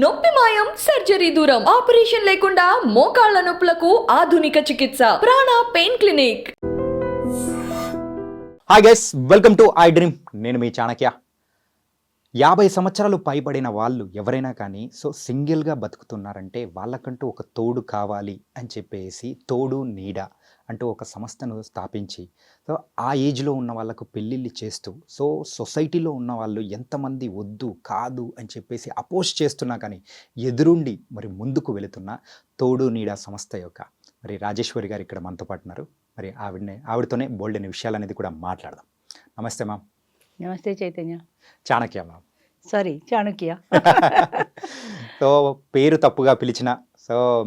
నొప్పి మాయం, సర్జరీ దూరం, ఆపరేషన్ లేకుండా మోకాళ్ల నొప్పులకు ఆధునిక చికిత్స ప్రాణ pain clinic. Hi guys, welcome to I dream. నేను మీ చాణక్య. 50 సంవత్సరాలు పైబడిన వాళ్ళు ఎవరైనా కానీ సింగిల్గా బతుకుతున్నారంటే వాళ్ళకంటూ ఒక తోడు కావాలి అని చెప్పేసి తోడు నీడ అంటూ ఒక సంస్థను స్థాపించి ఆ ఏజ్లో ఉన్న వాళ్ళకు పెళ్ళిళ్ళు చేస్తూ సొసైటీలో ఉన్న వాళ్ళు ఎంతమంది వద్దు కాదు అని చెప్పేసి అపోజ్ చేస్తున్నా కానీ ఎదురుండి మరి ముందుకు వెళుతున్న తోడు నీడ సంస్థ యొక్క మరి రాజేశ్వరి గారు ఇక్కడ మనతో పాటు ఉన్నారు. మరి ఆవిడతోనే బోల్డ్ అనే విషయాలు అనేది కూడా మాట్లాడదాం. నమస్తే మ్యామ్. నమస్తే చైతన్య. చాణక్య మ్యామ్. సారీ, చాణక్య. పేరు తప్పుగా పిలిచిన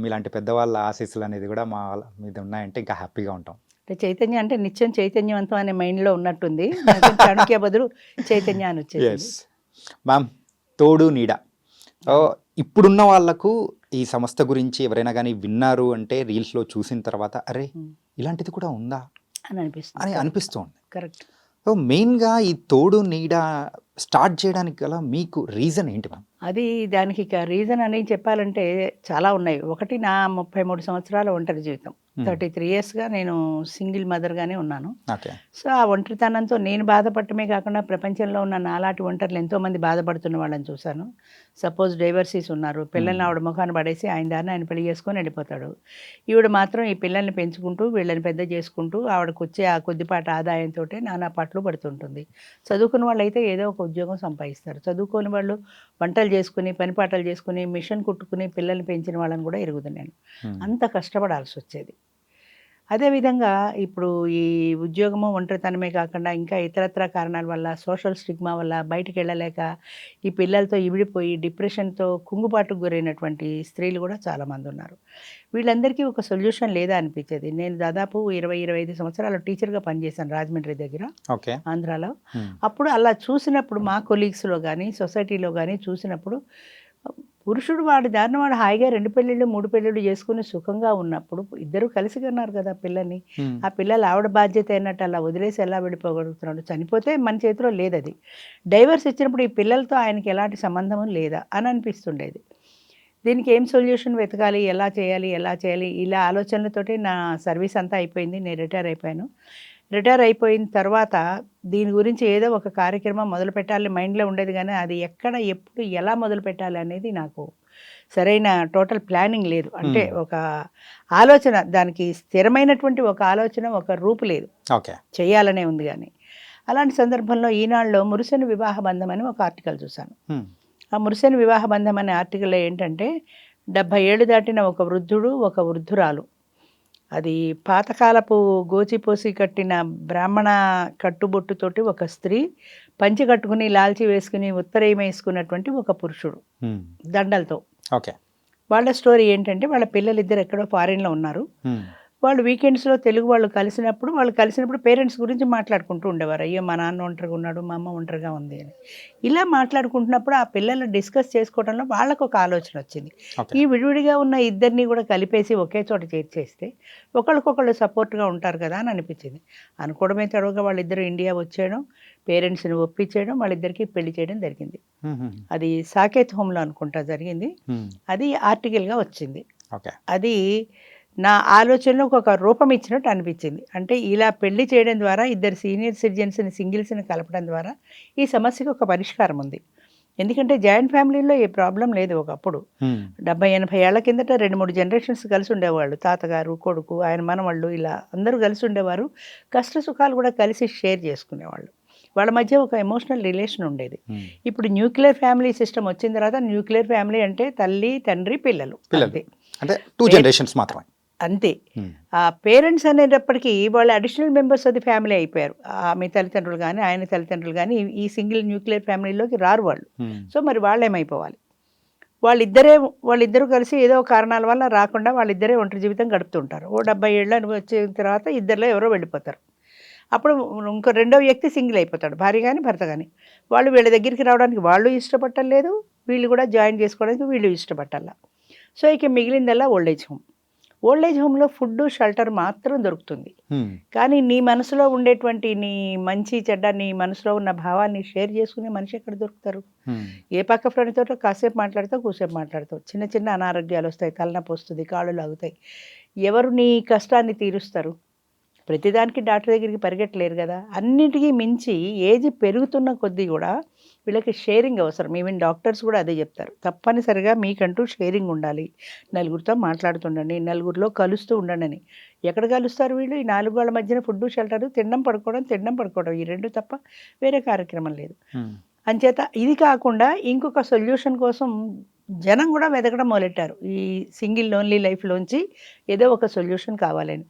మీలాంటి పెద్దవాళ్ళ ఆశీస్సులు అనేది కూడా మా మీద ఉన్నాయంటే ఇంకా హ్యాపీగా ఉంటాం. అంటే చైతన్య అంటే నిత్యం చైతన్యవంతం అనే మైండ్లో ఉన్నట్టుంది. చాణక్య బదులు చైతన్య అని వచ్చేది. ఎస్ మ్యామ్, తోడు నీడ. ఇప్పుడున్న వాళ్ళకు ఈ సంస్థ గురించి ఎవరైనా కానీ విన్నారు అంటే రీల్స్లో చూసిన తర్వాత అరే ఇలాంటిది కూడా ఉందా అని అనిపిస్తుంది. కరెక్ట్. మెయిన్గా ఈ తోడు నీడ స్టార్ట్ చేయడానికి గల మీకు రీజన్ ఏంటి మ్యామ్? అది దానికి రీజన్ అని చెప్పాలంటే చాలా ఉన్నాయి. ఒకటి, నా 33 సంవత్సరాల ఒంటరి జీవితం. 33 ఇయర్స్గా నేను సింగిల్ మదర్గానే ఉన్నాను. సో ఆ ఒంటరితనంతో నేను బాధపడటమే కాకుండా ప్రపంచంలో ఉన్న నాలాంటి ఒంటరిలు ఎంతోమంది బాధపడుతున్న వాళ్ళని చూశాను. సపోజ్ డైవర్సీస్ ఉన్నారు. పిల్లల్ని ఆవిడ ముఖాన్ని పడేసి ఆయన దాన్ని ఆయన పెళ్లి చేసుకొని వెళ్ళిపోతాడు. ఈవిడ మాత్రం ఈ పిల్లల్ని పెంచుకుంటూ వీళ్ళని పెద్ద చేసుకుంటూ ఆవిడకు వచ్చే ఆ కొద్దిపాటి ఆదాయంతో నానా పాటలు పడుతుంటుంది. చదువుకున్న వాళ్ళు అయితే ఏదో ఒక ఉద్యోగం సంపాదిస్తారు. చదువుకోని వాళ్ళు వంటలు చేసుకుని పనిపాటలు చేసుకుని మిషన్ కుట్టుకుని పిల్లల్ని పెంచిన వాళ్ళని కూడా ఎరుగుతున్నాను. అంత కష్టపడాల్సి వచ్చేది. అదేవిధంగా ఇప్పుడు ఈ ఉద్యోగము ఒంటరితనమే కాకుండా ఇంకా ఇతరత్ర కారణాల వల్ల, సోషల్ స్టిగ్మా వల్ల బయటికి వెళ్ళలేక ఈ పిల్లలతో ఇవిడిపోయి డిప్రెషన్తో కుంగుబాటుకు గురైనటువంటి స్త్రీలు కూడా చాలామంది ఉన్నారు. వీళ్ళందరికీ ఒక సొల్యూషన్ లేదా అనిపించేది. నేను దాదాపు 20-25 సంవత్సరాలు టీచర్గా పనిచేశాను రాజమండ్రి దగ్గర, ఆంధ్రాలో. అప్పుడు అలా చూసినప్పుడు మా కొలీగ్స్లో కానీ సొసైటీలో కానీ చూసినప్పుడు పురుషుడు వాడి దారిన వాడు హాయిగా 2 పెళ్ళిళ్ళు 3 పెళ్ళిళ్ళు చేసుకుని సుఖంగా ఉన్నప్పుడు ఇద్దరు కలిసి కన్నారు కదా పిల్లల్ని. ఆ పిల్లలు ఆవిడ బాధ్యత అయినట్టు అలా వదిలేసి ఎలా వెళ్ళిపోగలుగుతున్నాడు? చనిపోతే మన చేతిలో లేదు. అది డైవర్స్ ఇచ్చినప్పుడు ఈ పిల్లలతో ఆయనకి ఎలాంటి సంబంధం లేదా అని అనిపిస్తుండేది. దీనికి ఏం సొల్యూషన్ వెతకాలి, ఎలా చేయాలి ఇలా ఆలోచనలతోటి నా సర్వీస్ అంతా అయిపోయింది. నేను రిటైర్ అయిపోయాను. రిటైర్ అయిపోయిన తర్వాత దీని గురించి ఏదో ఒక కార్యక్రమం మొదలు పెట్టాలని మైండ్లో ఉండేది, కానీ అది ఎక్కడ ఎప్పుడు ఎలా మొదలు పెట్టాలి అనేది నాకు సరైన టోటల్ ప్లానింగ్ లేదు. అంటే ఒక ఆలోచన, దానికి స్థిరమైనటువంటి ఒక ఆలోచన, ఒక రూపు లేదు. చేయాలనే ఉంది. కానీ అలాంటి సందర్భంలో ఈనాడులో మురిసెను వివాహ బంధం అని ఒక ఆర్టికల్ చూశాను. ఆ మురిసెను వివాహ బంధం అనే ఆర్టికల్లో ఏంటంటే 70 ఏళ్ళు దాటిన ఒక వృద్ధుడు, ఒక వృద్ధురాలు, అది పాతకాలపు గోచిపోసి కట్టిన బ్రాహ్మణ కట్టుబొట్టుతోటి ఒక స్త్రీ, పంచి కట్టుకుని లాల్చి వేసుకుని ఉత్తరీయం వేసుకున్నటువంటి ఒక పురుషుడు దండలతో. వాళ్ళ స్టోరీ ఏంటంటే వాళ్ళ పిల్లలిద్దరు ఎక్కడో ఫారిన్లో ఉన్నారు. వాళ్ళు వీకెండ్స్లో తెలుగు వాళ్ళు కలిసినప్పుడు పేరెంట్స్ గురించి మాట్లాడుకుంటూ ఉండేవారు. అయ్యో మా నాన్న ఒంటరిగా ఉన్నాడు, మా అమ్మ ఒంటరిగా ఉంది అని. ఇలా మాట్లాడుకుంటున్నప్పుడు ఆ పిల్లలు డిస్కస్ చేసుకోవడంలో వాళ్ళకు ఒక ఆలోచన వచ్చింది. ఈ విడివిడిగా ఉన్న ఇద్దరిని కూడా కలిపేసి ఒకే చోట చేర్చేస్తే ఒకరికొకళ్ళు సపోర్ట్గా ఉంటారు కదా అని అనిపించింది. అనుకోవడమే తడవగా వాళ్ళిద్దరూ ఇండియా వచ్చేయడం, పేరెంట్స్ని ఒప్పించేయడం, వాళ్ళిద్దరికీ పెళ్లి చేయడం జరిగింది. అది సాకేత్ హోమ్లో అనుకుంటా జరిగింది. అది ఆర్టికల్గా వచ్చింది. అది నా ఆలోచనలకు ఒక రూపం ఇచ్చినట్టు అనిపించింది. అంటే ఇలా పెళ్లి చేయడం ద్వారా ఇద్దరు సీనియర్ సిటిజన్స్ని, సింగిల్స్ని కలపడం ద్వారా ఈ సమస్యకు ఒక పరిష్కారం ఉంది. ఎందుకంటే జాయింట్ ఫ్యామిలీలో ఏ ప్రాబ్లం లేదు. ఒకప్పుడు 70-80 ఏళ్ల కిందట 2-3 జనరేషన్స్ కలిసి ఉండేవాళ్ళు. తాతగారు, కొడుకు, ఆయన మనవాళ్ళు, ఇలా అందరూ కలిసి ఉండేవారు. కష్ట సుఖాలు కూడా కలిసి షేర్ చేసుకునేవాళ్ళు. వాళ్ళ మధ్య ఒక ఎమోషనల్ రిలేషన్ ఉండేది. ఇప్పుడు న్యూక్లియర్ ఫ్యామిలీ సిస్టమ్ వచ్చిన తర్వాత న్యూక్లియర్ ఫ్యామిలీ అంటే తల్లి, తండ్రి, పిల్లలు, అంటే 2 జనరేషన్స్ మాత్రమే. అంతే. ఆ పేరెంట్స్ అనేటప్పటికీ వాళ్ళు additional members of the family అయిపోయారు. మీ తల్లిదండ్రులు కానీ ఆయన తల్లిదండ్రులు కానీ ఈ సింగిల్ న్యూక్లియర్ ఫ్యామిలీలోకి రారు వాళ్ళు. సో మరి వాళ్ళు ఏమైపోవాలి? వాళ్ళిద్దరూ కలిసి ఏదో కారణాల వల్ల రాకుండా వాళ్ళిద్దరే ఒంటరి జీవితం గడుపుతుంటారు. 70 ఏళ్ళు వచ్చిన తర్వాత ఇద్దరిలో ఎవరో వెళ్ళిపోతారు. అప్పుడు ఇంకో రెండో వ్యక్తి సింగిల్ అయిపోతాడు, భార్య కానీ భర్త కానీ. వాళ్ళు వీళ్ళ దగ్గరికి రావడానికి వాళ్ళు ఇష్టపట్టలేదు, వీళ్ళు కూడా జాయిన్ చేసుకోవడానికి వీళ్ళు ఇష్టపట్టాల. సో ఇక మిగిలిందల్లా ఓల్డేజ్ హోమ్. ఓల్డ్ ఏజ్ హోమ్లో ఫుడ్ షెల్టర్ మాత్రం దొరుకుతుంది. కానీ నీ మనసులో ఉండేటువంటి నీ మంచి చెడ్డ నీ మనసులో ఉన్న భావాన్ని షేర్ చేసుకునే మనిషి ఎక్కడ దొరుకుతారు? ఏ పక్క ఫ్రెండ్ తోటో కాసేపు మాట్లాడతావు, కూసేపు మాట్లాడతావు, చిన్న చిన్న అనారోగ్యాలు వస్తాయి, తలనొప్పి వస్తుంది, కాళ్ళు లాగుతాయి. ఎవరు నీ కష్టాన్ని తీరుస్తారు? ప్రతిదానికి డాక్టర్ దగ్గరికి పరిగెట్టలేరు కదా. అన్నిటికీ మించి ఏజ్ పెరుగుతున్న కొద్దీ కూడా వీళ్ళకి షేరింగ్ అవసరం. ఈవెన్ డాక్టర్స్ కూడా అదే చెప్తారు, తప్పనిసరిగా మీకంటూ షేరింగ్ ఉండాలి, నలుగురితో మాట్లాడుతుండండి, నలుగురిలో కలుస్తూ ఉండండి అని. ఎక్కడ కలుస్తారు వీళ్ళు? ఈ 4 గోళ్ల మధ్యన ఫుడ్ షెల్టర్, తినడం పడుకోవడం, ఈ 2 తప్ప వేరే కార్యక్రమం లేదు. అంచేత ఇది కాకుండా ఇంకొక సొల్యూషన్ కోసం జనం కూడా వెతకడం మొదలెట్టారు. ఈ సింగిల్ లోన్లీ లైఫ్లోంచి ఏదో ఒక సొల్యూషన్ కావాలని.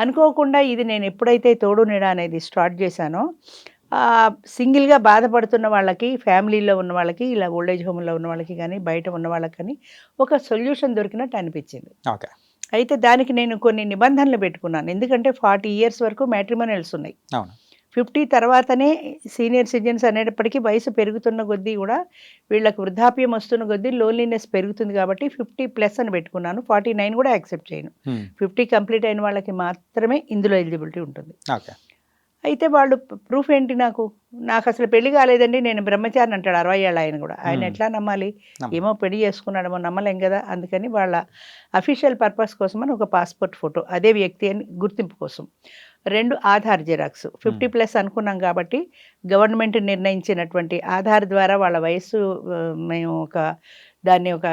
అనుకోకుండా ఇది నేను ఎప్పుడైతే తోడు నీడ అనేది స్టార్ట్ చేశానో, సింగిల్గా బాధపడుతున్న వాళ్ళకి, ఫ్యామిలీలో ఉన్న వాళ్ళకి, ఇలా ఓల్డేజ్ హోమ్లో ఉన్న వాళ్ళకి కానీ, బయట ఉన్న వాళ్ళకి కానీ ఒక సొల్యూషన్ దొరికినట్టు అనిపించింది. అయితే దానికి నేను కొన్ని నిబంధనలు పెట్టుకున్నాను. ఎందుకంటే 40 years వరకు మ్యాట్రిమోనియల్స్ ఉన్నాయి. 50 తర్వాతనే సీనియర్ సిటిజన్స్ అనేటప్పటికీ వయసు పెరుగుతున్న కొద్దీ కూడా వీళ్ళకి వృద్ధాప్యం వస్తున్న కొద్దీ లోన్లీనెస్ పెరుగుతుంది కాబట్టి 50+ అని పెట్టుకున్నాను. 49 కూడా యాక్సెప్ట్ చేయను. 50 కంప్లీట్ అయిన వాళ్ళకి మాత్రమే ఇందులో ఎలిజిబిలిటీ ఉంటుంది. అయితే వాళ్ళు ప్రూఫ్ ఏంటి? నాకు అసలు పెళ్లి కాలేదండి, నేను బ్రహ్మచారిని అంటాడు 60 ఏళ్ళ ఆయన కూడా. ఆయన ఎట్లా నమ్మాలి? ఏమో పెళ్లి చేసుకున్నాడేమో, నమ్మలేం కదా. అందుకని వాళ్ళ అఫీషియల్ పర్పస్ కోసం అని ఒక పాస్పోర్ట్ ఫోటో, అదే వ్యక్తి అని గుర్తింపు కోసం. 2 ఆధార్ జిరాక్స్. 50+ అనుకున్నాం కాబట్టి గవర్నమెంట్ నిర్ణయించినటువంటి ఆధార్ ద్వారా వాళ్ళ వయస్సు మేము దాన్ని ఒక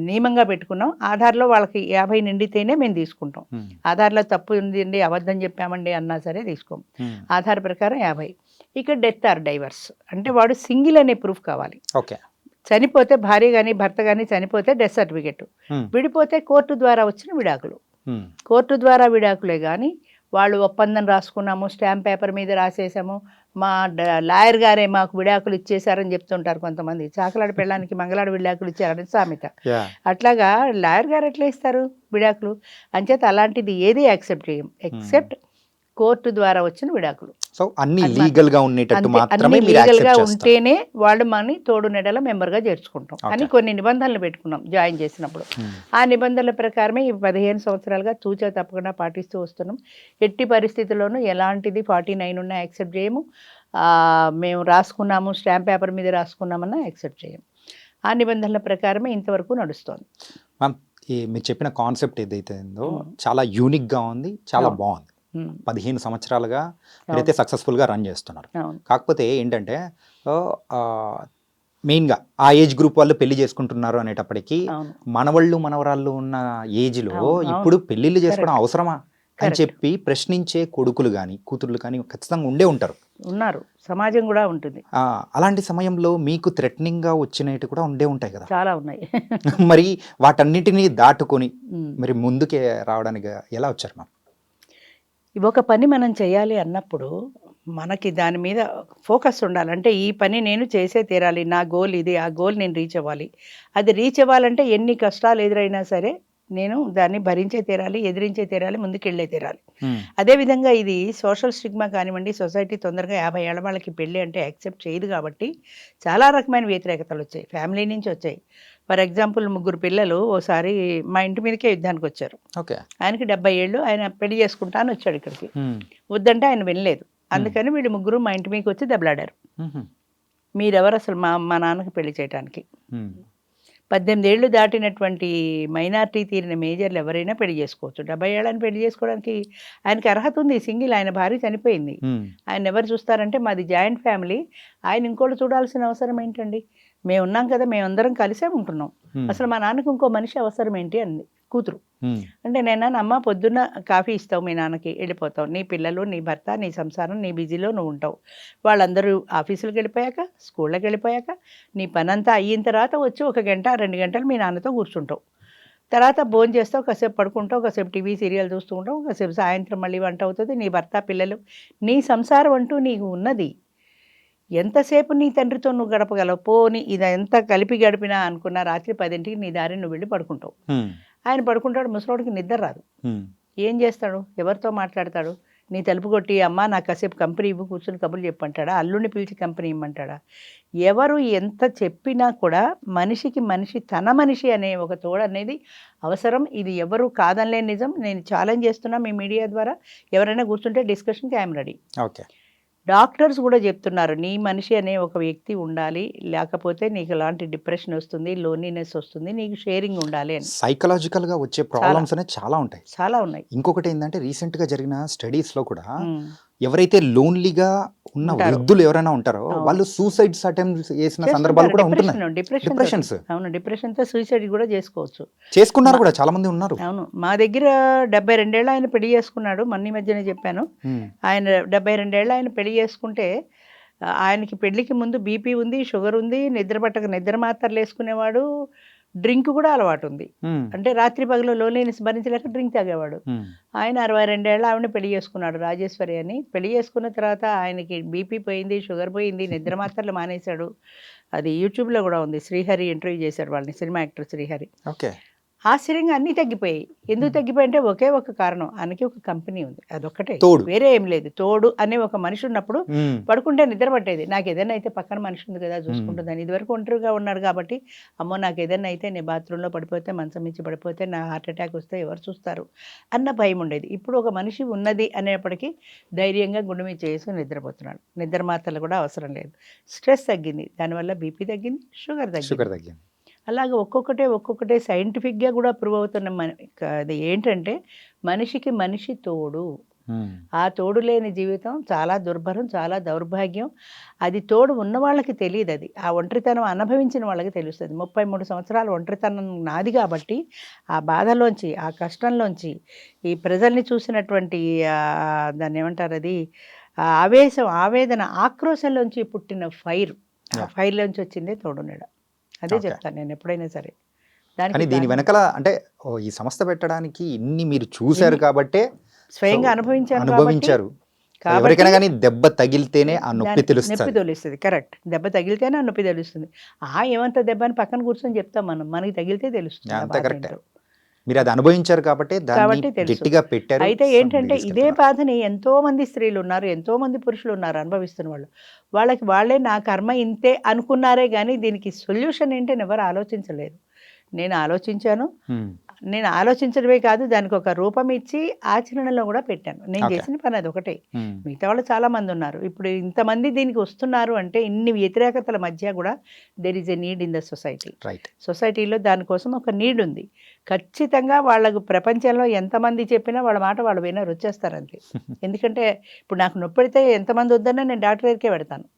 నియమంగా పెట్టుకున్నాం. ఆధార్లో వాళ్ళకి 50 నిండితేనే మేము తీసుకుంటాం. ఆధార్లో తప్పు ఉందండి, అబద్ధం చెప్పామండి అన్నా సరే తీసుకోం. ఆధార్ ప్రకారం 50. ఇక డెత్ ఆర్ డైవర్స్ అంటే వాడు సింగిల్ అనే ప్రూఫ్ కావాలి. చనిపోతే భార్య కానీ భర్త కానీ చనిపోతే డెత్ సర్టిఫికెట్, విడిపోతే కోర్టు ద్వారా వచ్చిన విడాకులు. కోర్టు ద్వారా విడాకులే కానీ వాళ్ళు ఒప్పందం రాసుకున్నాము, స్టాంప్ పేపర్ మీద రాసేసాము, మా లాయర్ గారే మాకు విడాకులు ఇచ్చేశారని చెప్తుంటారు కొంతమంది. చాకలాడి పెళ్ళానికి మంగళాడు విడాకులు ఇచ్చారని సామెత. అట్లాగా లాయర్ గారు ఎట్లా ఇస్తారు విడాకులు? అంచేత అలాంటిది ఏది యాక్సెప్ట్ చేయం ఎక్సెప్ట్ కోర్టు ద్వారా వచ్చిన విడాకులు. సో అన్ని లీగల్ గా ఉండేటట్టు మాత్రమే మీరు లీగల్ గా యాక్సెప్ట్ ఉంటేనే వాళ్ళు మనని తోడు నెడల మెంబర్గా చేర్చుకుంటాం అని కొన్ని నిబంధనలు పెట్టుకున్నాం జాయిన్ చేసినప్పుడు. ఆ నిబంధనల ప్రకారమే ఈ 15 సంవత్సరాలుగా తూచా తప్పకుండా పాటిస్తూ వస్తున్నాం. ఎట్టి పరిస్థితుల్లోనూ ఎలాంటిది 49 ఉన్నా యాక్సెప్ట్ చేయము, మేము రాసుకున్నాము స్టాంప్ పేపర్ మీద రాసుకున్నామన్నా యాక్సెప్ట్ చేయము. ఆ నిబంధనల ప్రకారమే ఇంతవరకు నడుస్తోంది. మ్యామ్, మీరు చెప్పిన కాన్సెప్ట్ ఏదైతే ఉందో చాలా యూనిక్ గా ఉంది, చాలా బాగుంది. 15 సంవత్సరాలుగా మీరైతే సక్సెస్ఫుల్గా రన్ చేస్తున్నారు. కాకపోతే ఏంటంటే మెయిన్గా ఆ ఏజ్ గ్రూప్ వాళ్ళు పెళ్లి చేసుకుంటున్నారు అనేటప్పటికీ మనవరాళ్ళు ఉన్న ఏజ్లో ఇప్పుడు పెళ్ళిళ్ళు చేసుకోవడం అవసరమా అని చెప్పి ప్రశ్నించే కొడుకులు కానీ కూతుర్లు కానీ ఖచ్చితంగా ఉన్నారు. సమాజం కూడా ఉంటుంది. అలాంటి సమయంలో మీకు థ్రెటనింగ్గా వచ్చినవి కూడా ఉంటాయి కదా. చాలా ఉన్నాయి. మరి వాటన్నిటినీ దాటుకొని మరి ముందుకే రావడానికి ఎలా వచ్చారు మ్యామ్? ఒక పని మనం చేయాలి అన్నప్పుడు మనకి దాని మీద ఫోకస్ ఉండాలి. అంటే ఈ పని నేను చేసే తీరాలి, నా గోల్ ఇది, ఆ గోల్ నేను రీచ్ అవ్వాలి. అది రీచ్ అవ్వాలంటే ఎన్ని కష్టాలు ఎదురైనా సరే నేను దాన్ని భరించే తీరాలి, ఎదిరించే తీరాలి, ముందుకెళ్ళే తీరాలి. అదేవిధంగా ఇది సోషల్ స్టిగ్మా కానివ్వండి, సొసైటీ తొందరగా 50 ఏళ్ల వాళ్ళకి పెళ్ళి అంటే యాక్సెప్ట్ చేయదు కాబట్టి చాలా రకమైన వ్యతిరేకతలు వచ్చాయి, ఫ్యామిలీ నుంచి వచ్చాయి. ఫర్ ఎగ్జాంపుల్ 3 పిల్లలు ఓసారి మా ఇంటి మీదకే యుద్ధానికి వచ్చారు. ఆయనకి 70 ఏళ్ళు, ఆయన పెళ్లి చేసుకుంటా అని వచ్చాడు ఇక్కడికి. వద్దంటే ఆయన వినలేదు. అందుకని వీళ్ళు 3 మా ఇంటి మీదకి వచ్చి దెబ్బలాడారు. మీరెవరు అసలు మా నాన్నకి పెళ్లి చేయడానికి? 18 ఏళ్ళు దాటినటువంటి మైనారిటీ తీరిన మేజర్లు ఎవరైనా పెళ్లి చేసుకోవచ్చు. 70 ఏళ్ళని పెళ్లి చేసుకోవడానికి ఆయనకి అర్హత ఉంది. సింగిల్, ఆయన భార్య చనిపోయింది. ఆయన ఎవరు చూస్తారంటే మాది జాయింట్ ఫ్యామిలీ, ఆయన ఇంకోటి చూడాల్సిన అవసరం ఏంటండి? మేము ఉన్నాం కదా, మేమందరం కలిసే ఉంటున్నాం, అసలు మా నాన్నకి ఇంకో మనిషి అవసరం ఏంటి అంది కూతురు. అంటే నేను అమ్మ పొద్దున్న కాఫీ ఇస్తావు మీ నాన్నకి, వెళ్ళిపోతావు, నీ పిల్లలు, నీ భర్త, నీ సంసారం, నీ బిజీలో నువ్వు ఉంటావు. వాళ్ళందరూ ఆఫీసులకు వెళ్ళిపోయాక, స్కూళ్ళకి వెళ్ళిపోయాక, నీ పనంతా అయిన తర్వాత వచ్చి 1 గంట 2 గంటలు మీ నాన్నతో కూర్చుంటావు. తర్వాత భోజనం చేస్తావు, కాసేపు పడుకుంటావు, కాసేపు టీవీ సీరియల్ చూస్తూ ఉంటావు, కాసేపు సాయంత్రం మళ్ళీ వంట అవుతుంది, నీ భర్త పిల్లలు, నీ సంసారం అంటూ నీకు ఉన్నది. ఎంతసేపు నీ తండ్రితో నువ్వు గడపగలవు? పోని ఇదంతా కలిపి గడిపినా అనుకున్న రాత్రి 10ంటికి నీ దారిని నువ్వు వెళ్ళి పడుకుంటావు. ఆయన పడుకుంటాడు, ముసలోడికి నిద్ర రాదు. ఏం చేస్తాడు? ఎవరితో మాట్లాడతాడు? నీ తలుపు కొట్టి అమ్మ నాకు కాసేపు కంపెనీ ఇవ్వు కూర్చొని కబుర్లు చెప్పంటాడా, అల్లుడిని పిలిచి కంపెనీ ఇమ్మంటాడా? ఎవరు ఎంత చెప్పినా కూడా మనిషికి మనిషి తన మనిషి అనే ఒక తోడు అనేది అవసరం. ఇది ఎవరు కాదనలేని నిజం. నేను ఛాలెంజ్ చేస్తున్నా మీ మీడియా ద్వారా, ఎవరైనా కూర్చుంటే డిస్కషన్కి ఐఎమ్ రెడీ. ఓకే. డాక్టర్స్ కూడా చెప్తున్నారు, నీ మనిషి అనే ఒక వ్యక్తి ఉండాలి, లేకపోతే నీకు ఎలాంటి డిప్రెషన్ వస్తుంది, లోన్లీనెస్ వస్తుంది, నీకు షేరింగ్ ఉండాలి అని. సైకలాజికల్గా వచ్చే ప్రాబ్లమ్స్ అనేవి చాలా ఉంటాయి. చాలా ఉన్నాయి. ఇంకొకటి ఏంటంటే రీసెంట్గా జరిగిన స్టడీస్లో కూడా ఎవరైతే లోన్లీగా ఉన్న వృద్ధులు ఎవరైనా ఉంటారో వాళ్ళు సూసైడ్స్ అటెంప్ట్ చేసిన సందర్భాలు కూడా ఉంటున్నాయి. డిప్రెషన్స్. అవును, డిప్రెషన్తో సూసైడ్ కూడా చేసుకోవచ్చు. చేసుకున్నారు కూడా చాలా మంది ఉన్నారు. అవును, మా దగ్గర 72 ఏళ్ళు ఆయన పెళ్లి చేసుకున్నాడు. మొన్న మధ్యనే చెప్పాను, ఆయన 72 ఏళ్ళు ఆయన పెళ్లి చేసుకుంటే ఆయనకి పెళ్లికి ముందు బీపీ ఉంది, షుగర్ ఉంది, నిద్ర పట్టక నిద్ర మాత్రలు వేసుకునేవాడు, డ్రింక్ కూడా అలవాటు ఉంది. అంటే రాత్రి పగలు లోన్లీనెస్ భరించలేక డ్రింక్ తాగేవాడు. ఆయన 62 ఏళ్ళ ఆవిడని పెళ్లి చేసుకున్నాడు, రాజేశ్వరి అని. పెళ్లి చేసుకున్న తర్వాత ఆయనకి బీపీ పోయింది, షుగర్ పోయింది, నిద్ర మాత్రలు మానేశాడు. అది యూట్యూబ్లో కూడా ఉంది. శ్రీహరి ఇంటర్వ్యూ చేశాడు వాళ్ళని, సినిమా యాక్టర్ శ్రీహరి. ఓకే. ఆశ్చర్యంగా అన్నీ తగ్గిపోయాయి. ఎందుకు తగ్గిపోయి అంటే ఒకే ఒక కారణం, ఆయనకి ఒక కంపెనీ ఉంది, అదొక్కటే, తోడు. వేరే ఏం లేదు. తోడు అనే ఒక మనిషి ఉన్నప్పుడు పడుకుంటే నిద్ర పట్టేది. నాకు ఏదైనా అయితే పక్కన మనిషి ఉంది కదా చూసుకుంటుందని. ఇదివరకు ఒంటరిగా ఉన్నాడు కాబట్టి, అమ్మో నాకు ఏదైనా అయితే నేను బాత్రూంలో పడిపోతే, మంచం ఇచ్చి పడిపోతే, నా హార్ట్ అటాక్ వస్తే ఎవరు చూస్తారు అన్న భయం ఉండేది. ఇప్పుడు ఒక మనిషి ఉన్నది అనేప్పటికీ ధైర్యంగా గుండె మీద చేసుకుని నిద్రపోతున్నాడు. నిద్ర మాత్రలు కూడా అవసరం లేదు. స్ట్రెస్ తగ్గింది, దానివల్ల బీపీ తగ్గింది, షుగర్ తగ్గింది. అలాగే ఒక్కొక్కటే సైంటిఫిక్గా కూడా ప్రూవ్ అవుతున్న అది ఏంటంటే మనిషికి మనిషి తోడు. ఆ తోడు లేని జీవితం చాలా దుర్భరం, చాలా దౌర్భాగ్యం. అది తోడు ఉన్న వాళ్ళకి తెలియదు. అది ఆ ఒంటరితనం అనుభవించిన వాళ్ళకి తెలుస్తుంది. 33 సంవత్సరాల ఒంటరితనం నాది కాబట్టి ఆ బాధలోంచి, ఆ కష్టంలోంచి, ఈ ప్రజల్ని చూసినటువంటి దాన్ని ఏమంటారు, అది ఆవేశం, ఆవేదన, ఆక్రోశంలోంచి పుట్టిన ఫైర్. ఆ ఫైర్లోంచి వచ్చిందే తోడున్నాడు. అదే చెప్తాను నేను ఎప్పుడైనా సరే. కానీ దీని వెనకాల అంటే ఈ సంస్థ పెట్టడానికి ఇన్ని మీరు చూశారు కాబట్టే, స్వయంగా అనుభవించారు. ఎవరికైనా కానీ దెబ్బ తగిలితేనే ఆ నొప్పి తెలుస్తుంది. కరెక్ట్, దెబ్బ తగిలితేనే ఆ నొప్పి తెలుస్తుంది. ఏమంత దెబ్బ అని పక్కన కూర్చొని చెప్తాం మనం, మనకి తగిలితే తెలుస్తుంది. అంత కరెక్ట్. మీరు అది అనుభవించారు కాబట్టి గట్టిగా పెట్టారు. అయితే ఏంటంటే ఇదే బాధని ఎంతో మంది స్త్రీలు ఉన్నారు, ఎంతో మంది పురుషులు ఉన్నారు అనుభవిస్తున్న వాళ్ళు. వాళ్ళే నా కర్మ ఇంతే అనుకున్నారే కానీ దీనికి సొల్యూషన్ ఏంటని ఎవరు ఆలోచించలేదు. నేను ఆలోచించాను. నేను ఆలోచించడమే కాదు, దానికి ఒక రూపం ఇచ్చి ఆచరణలో కూడా పెట్టాను. నేను చేసిన పని అది ఒకటే. మిగతా వాళ్ళు చాలా మంది ఉన్నారు. ఇప్పుడు ఇంతమంది దీనికి వస్తున్నారు అంటే ఇన్ని వ్యతిరేకతల మధ్య కూడా there is a need in the society. సొసైటీలో దానికోసం ఒక నీడ్ ఉంది. ఖచ్చితంగా వాళ్ళకు ప్రపంచంలో ఎంతమంది చెప్పినా వాళ్ళ మాట వాళ్ళు వినరు, వచ్చేస్తారు అంతే. ఎందుకంటే ఇప్పుడు నాకు నొప్పి పెడితే ఎంతమంది వద్దన్నా నేను డాక్టర్ దగ్గరికే పెడతాను.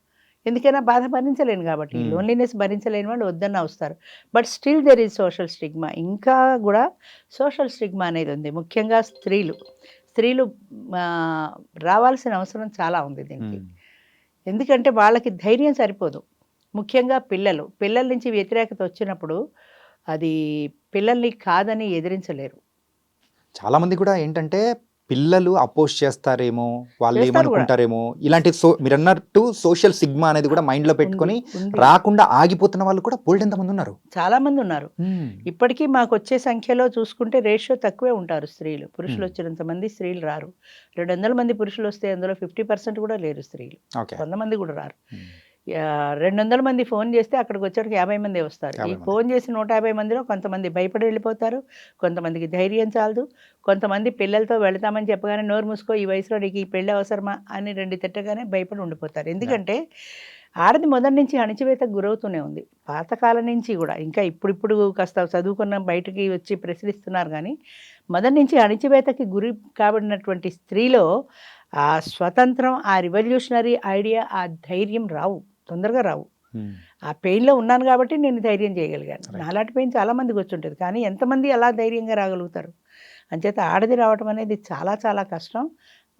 ఎందుకైనా బాధ భరించలేను కాబట్టి. లోన్లీనెస్ భరించలేని వాళ్ళు వద్దన్నా వస్తారు. But still there is social stigma. ఇంకా కూడా సోషల్ స్టిగ్మా అనేది ఉంది. ముఖ్యంగా స్త్రీలు రావాల్సిన అవసరం చాలా ఉంది దీనికి. ఎందుకంటే వాళ్ళకి ధైర్యం సరిపోదు. ముఖ్యంగా పిల్లల నుంచి వ్యతిరేకత వచ్చినప్పుడు అది పిల్లల్ని కాదని ఎదిరించలేరు. చాలామంది కూడా ఏంటంటే పిల్లలు అపోజ్ చేస్తారేమో, వాళ్ళు ఏమనుకుంటారేమో, ఇలాంటి మీరు అన్నట్టు సోషల్ సిగ్మా అనేది కూడా మైండ్ లో పెట్టుకొని రాకుండా ఆగిపోతున్న వాళ్ళు కూడా బోల్డ్ మంది ఉన్నారు, చాలా మంది ఉన్నారు. ఇప్పటికీ మాకు వచ్చే సంఖ్యలో చూసుకుంటే రేషియో తక్కువే ఉంటారు స్త్రీలు. పురుషులు వచ్చినంత మంది స్త్రీలు రారు. 200 మంది పురుషులు వస్తే అందులో 50% కూడా లేరు స్త్రీలు. కొంతమంది కూడా రారు. 200 మంది ఫోన్ చేస్తే అక్కడికి వచ్చేటికి 50 మంది వస్తారు. ఈ ఫోన్ చేసి 150 మందిలో కొంతమంది భయపడి వెళ్ళిపోతారు, కొంతమందికి ధైర్యం చాలదు, కొంతమంది పిల్లలతో వెళతామని చెప్పగానే నోరు మూసుకో, ఈ వయసులో నీకు ఈ పెళ్ళి అవసరమా అని 2 తిట్టగానే భయపడి ఉండిపోతారు. ఎందుకంటే ఆడది మొదటి నుంచి అణిచివేతకు గురవుతూనే ఉంది, పాతకాలం నుంచి కూడా. ఇంకా ఇప్పుడు కాస్త చదువుకున్న బయటకి వచ్చి ప్రశ్నిస్తున్నారు కానీ మొదటి నుంచి అణిచివేతకి గురి కాబడినటువంటి స్త్రీలో ఆ స్వతంత్రం, ఆ రివల్యూషనరీ ఐడియా, ఆ ధైర్యం తొందరగా రావు. ఆ పెయిన్లో ఉన్నాను కాబట్టి నేను ధైర్యం చేయగలిగాను. నాలాంటి పెయిన్ చాలా మందికి వచ్చి ఉంటుంది, కానీ ఎంతమంది అలా ధైర్యంగా రాగలుగుతారు? అంచేత ఆడది రావటం అనేది చాలా చాలా కష్టం.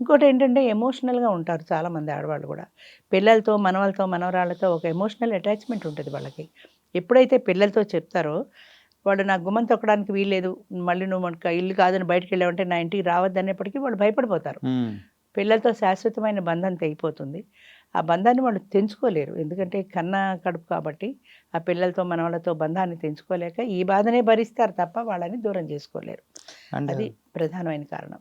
ఇంకోటి ఏంటంటే ఎమోషనల్గా ఉంటారు చాలామంది ఆడవాళ్ళు కూడా. పిల్లలతో, మనవలతో, మనవరాళ్ళతో ఒక ఎమోషనల్ అటాచ్మెంట్ ఉంటుంది వాళ్ళకి. ఎప్పుడైతే పిల్లలతో చెప్తారో వాడు నా గుమ్మం తొక్కడానికి వీల్లేదు, మళ్ళీ నువ్వు మనకు ఇల్లు కాదని బయటకు వెళ్ళావంటే నా ఇంటికి రావద్దనేప్పటికీ వాళ్ళు భయపడిపోతారు. పిల్లలతో శాశ్వతమైన బంధం తెగిపోతుంది. ఆ బంధాన్ని వాళ్ళు తెంచుకోలేరు, ఎందుకంటే కన్న కడుపు కాబట్టి. ఆ పిల్లలతో, మనవాళ్ళతో బంధాన్ని తెంచుకోలేక ఈ బాధనే భరిస్తారు తప్ప వాళ్ళని దూరం చేసుకోలేరు. అది ప్రధానమైన కారణం.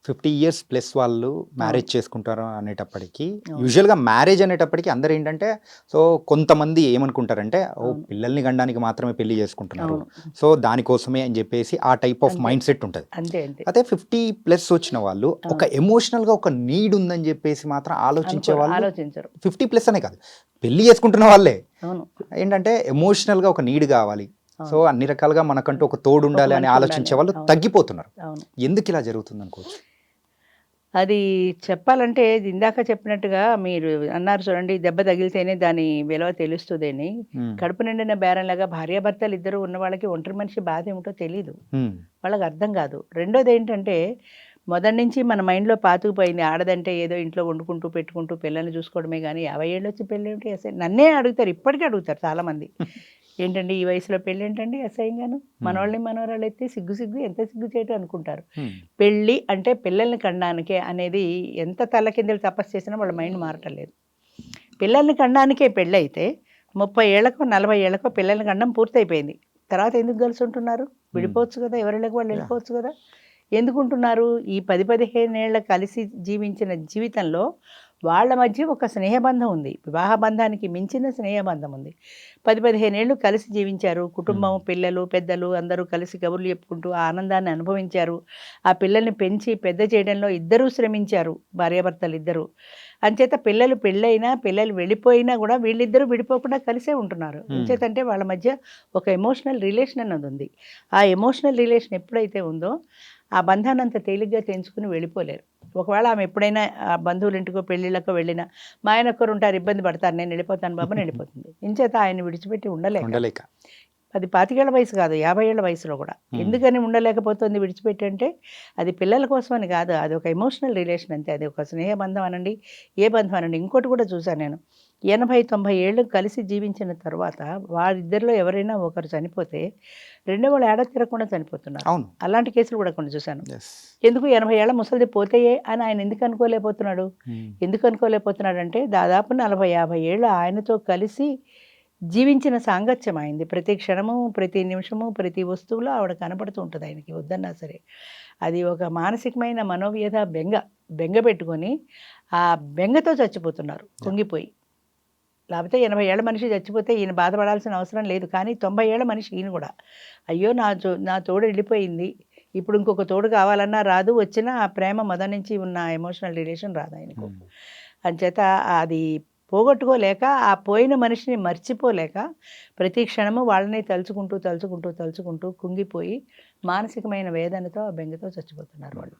50 ఇయర్స్ ప్లస్ వాళ్ళు మ్యారేజ్ చేసుకుంటారు అనేటప్పటికి అవును. యూజువల్గా మ్యారేజ్ అనేటప్పటికి అందరు ఏంటంటే సో కొంతమంది ఏమనుకుంటారంటే ఓ అవును. పిల్లల్ని గండానికి మాత్రమే పెళ్లి చేసుకుంటున్నారు, అవును. సో దానికోసమే అని చెప్పేసి ఆ టైప్ ఆఫ్ అంతే. మైండ్ సెట్ ఉంటుంది. అంతే అంతే అదే 50 ప్లస్ వచ్చిన వాళ్ళు ఒక ఎమోషనల్గా ఒక నీడ్ ఉందని చెప్పేసి మాత్రం ఆలోచించే వాళ్ళు ఆలోచించరు. 50 ప్లస్ అనే కాదు, పెళ్లి చేసుకుంటున్న వాళ్ళే అవును. ఏంటంటే ఎమోషనల్గా ఒక నీడ్ కావాలి, సో అవును. అన్ని రకాలుగా మనకంటూ ఒక తోడు ఉండాలి అని మనిషి ఆలోచించే ఉండాలి. వాళ్ళు అవును. తగ్గిపోతున్నారు. అవును. ఎందుకు ఇలా జరుగుతుంది అనుకోవచ్చు? అది చెప్పాలంటే ఇది ఇందాక చెప్పినట్టుగా మీరు అన్నారు చూడండి, దెబ్బ తగిలితేనే దాని విలువ తెలుస్తదని. మ్మ్. కడుపు నిండిన బేరంలాగా భార్యాభర్తలు ఇద్దరు ఉన్న వాళ్ళకి ఒంటరి మనిషి బాధ ఏమిటో తెలీదు. మ్మ్. వాళ్ళకి అర్థం కాదు. రెండోది ఏంటంటే మొదటి నుంచి మన మైండ్లో పాతుకుపోయింది ఆడదంటే ఏదో ఇంట్లో వండుకుంటూ పెట్టుకుంటూ పిల్లల్ని చూసుకోవడమే కానీ 50 ఏళ్ళు వచ్చి పెళ్ళి ఏమిటి అసలు నన్నే అడుగుతారు, ఇప్పటికీ అడుగుతారు చాలామంది. ఏంటండి ఈ వయసులో పెళ్ళి ఏంటండి అసహ్యంగాను, మనవాళ్ళని మనవరాళ్ళు ఎత్తి సిగ్గు సిగ్గు ఎంత సిగ్గు చేయటం అనుకుంటారు. మ్మ్. పెళ్ళి అంటే పిల్లల్ని కనడానికే అనేది ఎంత తల్లకిందులు తపస్సు చేసినా వాళ్ళ మైండ్ మారటం లేదు. పిల్లల్ని కనడానికే పెళ్ళి అయితే 30 ఏళ్ళకో 40 ఏళ్ళకో పిల్లల్ని కనడం పూర్తయిపోయింది. తర్వాత ఎందుకు కలిసి ఉంటున్నారు? విడిపోవచ్చు కదా, ఎవరిళ్ళకి వాళ్ళు వెళ్ళిపోవచ్చు కదా. ఎందుకుంటున్నారు? ఈ 10-15 ఏళ్ళ కలిసి జీవించిన జీవితంలో వాళ్ళ మధ్య ఒక స్నేహబంధం ఉంది, వివాహ బంధానికి మించిన స్నేహబంధం ఉంది. 10-15 ఏళ్ళు కలిసి జీవించారు, కుటుంబం పిల్లలు పెద్దలు అందరూ కలిసి కబుర్లు చెప్పుకుంటూ ఆ ఆనందాన్ని అనుభవించారు. ఆ పిల్లల్ని పెంచి పెద్ద చేయడంలో ఇద్దరూ శ్రమించారు, భార్యాభర్తలు ఇద్దరు. అంచేత పిల్లలు పెళ్ళైనా పిల్లలు వెళ్ళిపోయినా కూడా వీళ్ళిద్దరూ విడిపోకుండా కలిసే ఉంటున్నారు. అంచేతంటే వాళ్ళ మధ్య ఒక ఎమోషనల్ రిలేషన్ అన్నది ఉంది. ఆ ఎమోషనల్ రిలేషన్ ఎప్పుడైతే ఉందో ఆ బంధాన్ని అంత తేలిగ్గా తెంచుకుని వెళ్ళిపోలేరు. ఒకవేళ ఆమె ఎప్పుడైనా ఆ బంధువుల ఇంటికో పెళ్ళిళ్ళకో వెళ్ళినా మా ఆయన ఒక్కరు ఉంటారు, ఇబ్బంది పడతారు, నేను వెళ్ళిపోతాను బాబు అని వెళ్ళిపోతుంది. ఇంచేత ఆయన విడిచిపెట్టి ఉండలేక 10-25 ఏళ్ల వయసు కాదు, 50 ఏళ్ల వయసులో కూడా. ఎందుకని ఉండలేకపోతుంది విడిచిపెట్టి అంటే అది పిల్లల కోసమని కాదు, అది ఒక ఎమోషనల్ రిలేషన్ అంతే. అది ఒక స్నేహబంధం అనండి, ఏ బంధం అనండి. ఇంకోటి కూడా చూశాను నేను, 80-90 ఏళ్ళు కలిసి జీవించిన తర్వాత వారిద్దరిలో ఎవరైనా ఒకరు చనిపోతే రెండో వాళ్ళు ఏడ తిరగకుండా చనిపోతున్నారు. అవును. అలాంటి కేసులు కూడా కొన్ని చూశాను. Yes. ఎందుకు 80 ఏళ్ల ముసలిది పోతాయే అని ఆయన ఎందుకు అనుకోలేకపోతున్నాడు? ఎందుకు అనుకోలేకపోతున్నాడు అంటే దాదాపు 40-50 ఏళ్ళు ఆయనతో కలిసి జీవించిన సాంగత్యం అయింది. ప్రతి క్షణము ప్రతి నిమిషము ప్రతి వస్తువులో ఆవిడ కనపడుతూ ఉంటుంది ఆయనకి, వద్దన్నా సరే. అది ఒక మానసికమైన మనోవ్యధ బెంగ పెట్టుకొని ఆ బెంగతో చచ్చిపోతున్నారు కుంగిపోయి. లేకపోతే 80 ఏళ్ల మనిషి చచ్చిపోతే ఈయన బాధపడాల్సిన అవసరం లేదు. కానీ 90 ఏళ్ల మనిషి ఈయన కూడా అయ్యో నా తోడు వెళ్ళిపోయింది, ఇప్పుడు ఇంకొక తోడు కావాలన్నా రాదు, వచ్చినా ఆ ప్రేమ మొదటి నుంచి ఉన్న ఎమోషనల్ రిలేషన్ రాదు ఆయనకు. అంచేత అది పోగొట్టుకోలేక ఆ పోయిన మనిషిని మర్చిపోలేక ప్రతి క్షణము వాళ్ళని తలుచుకుంటూ కుంగిపోయి మానసికమైన వేదనతో ఆ బెంగతో చచ్చిపోతున్నారు వాళ్ళు.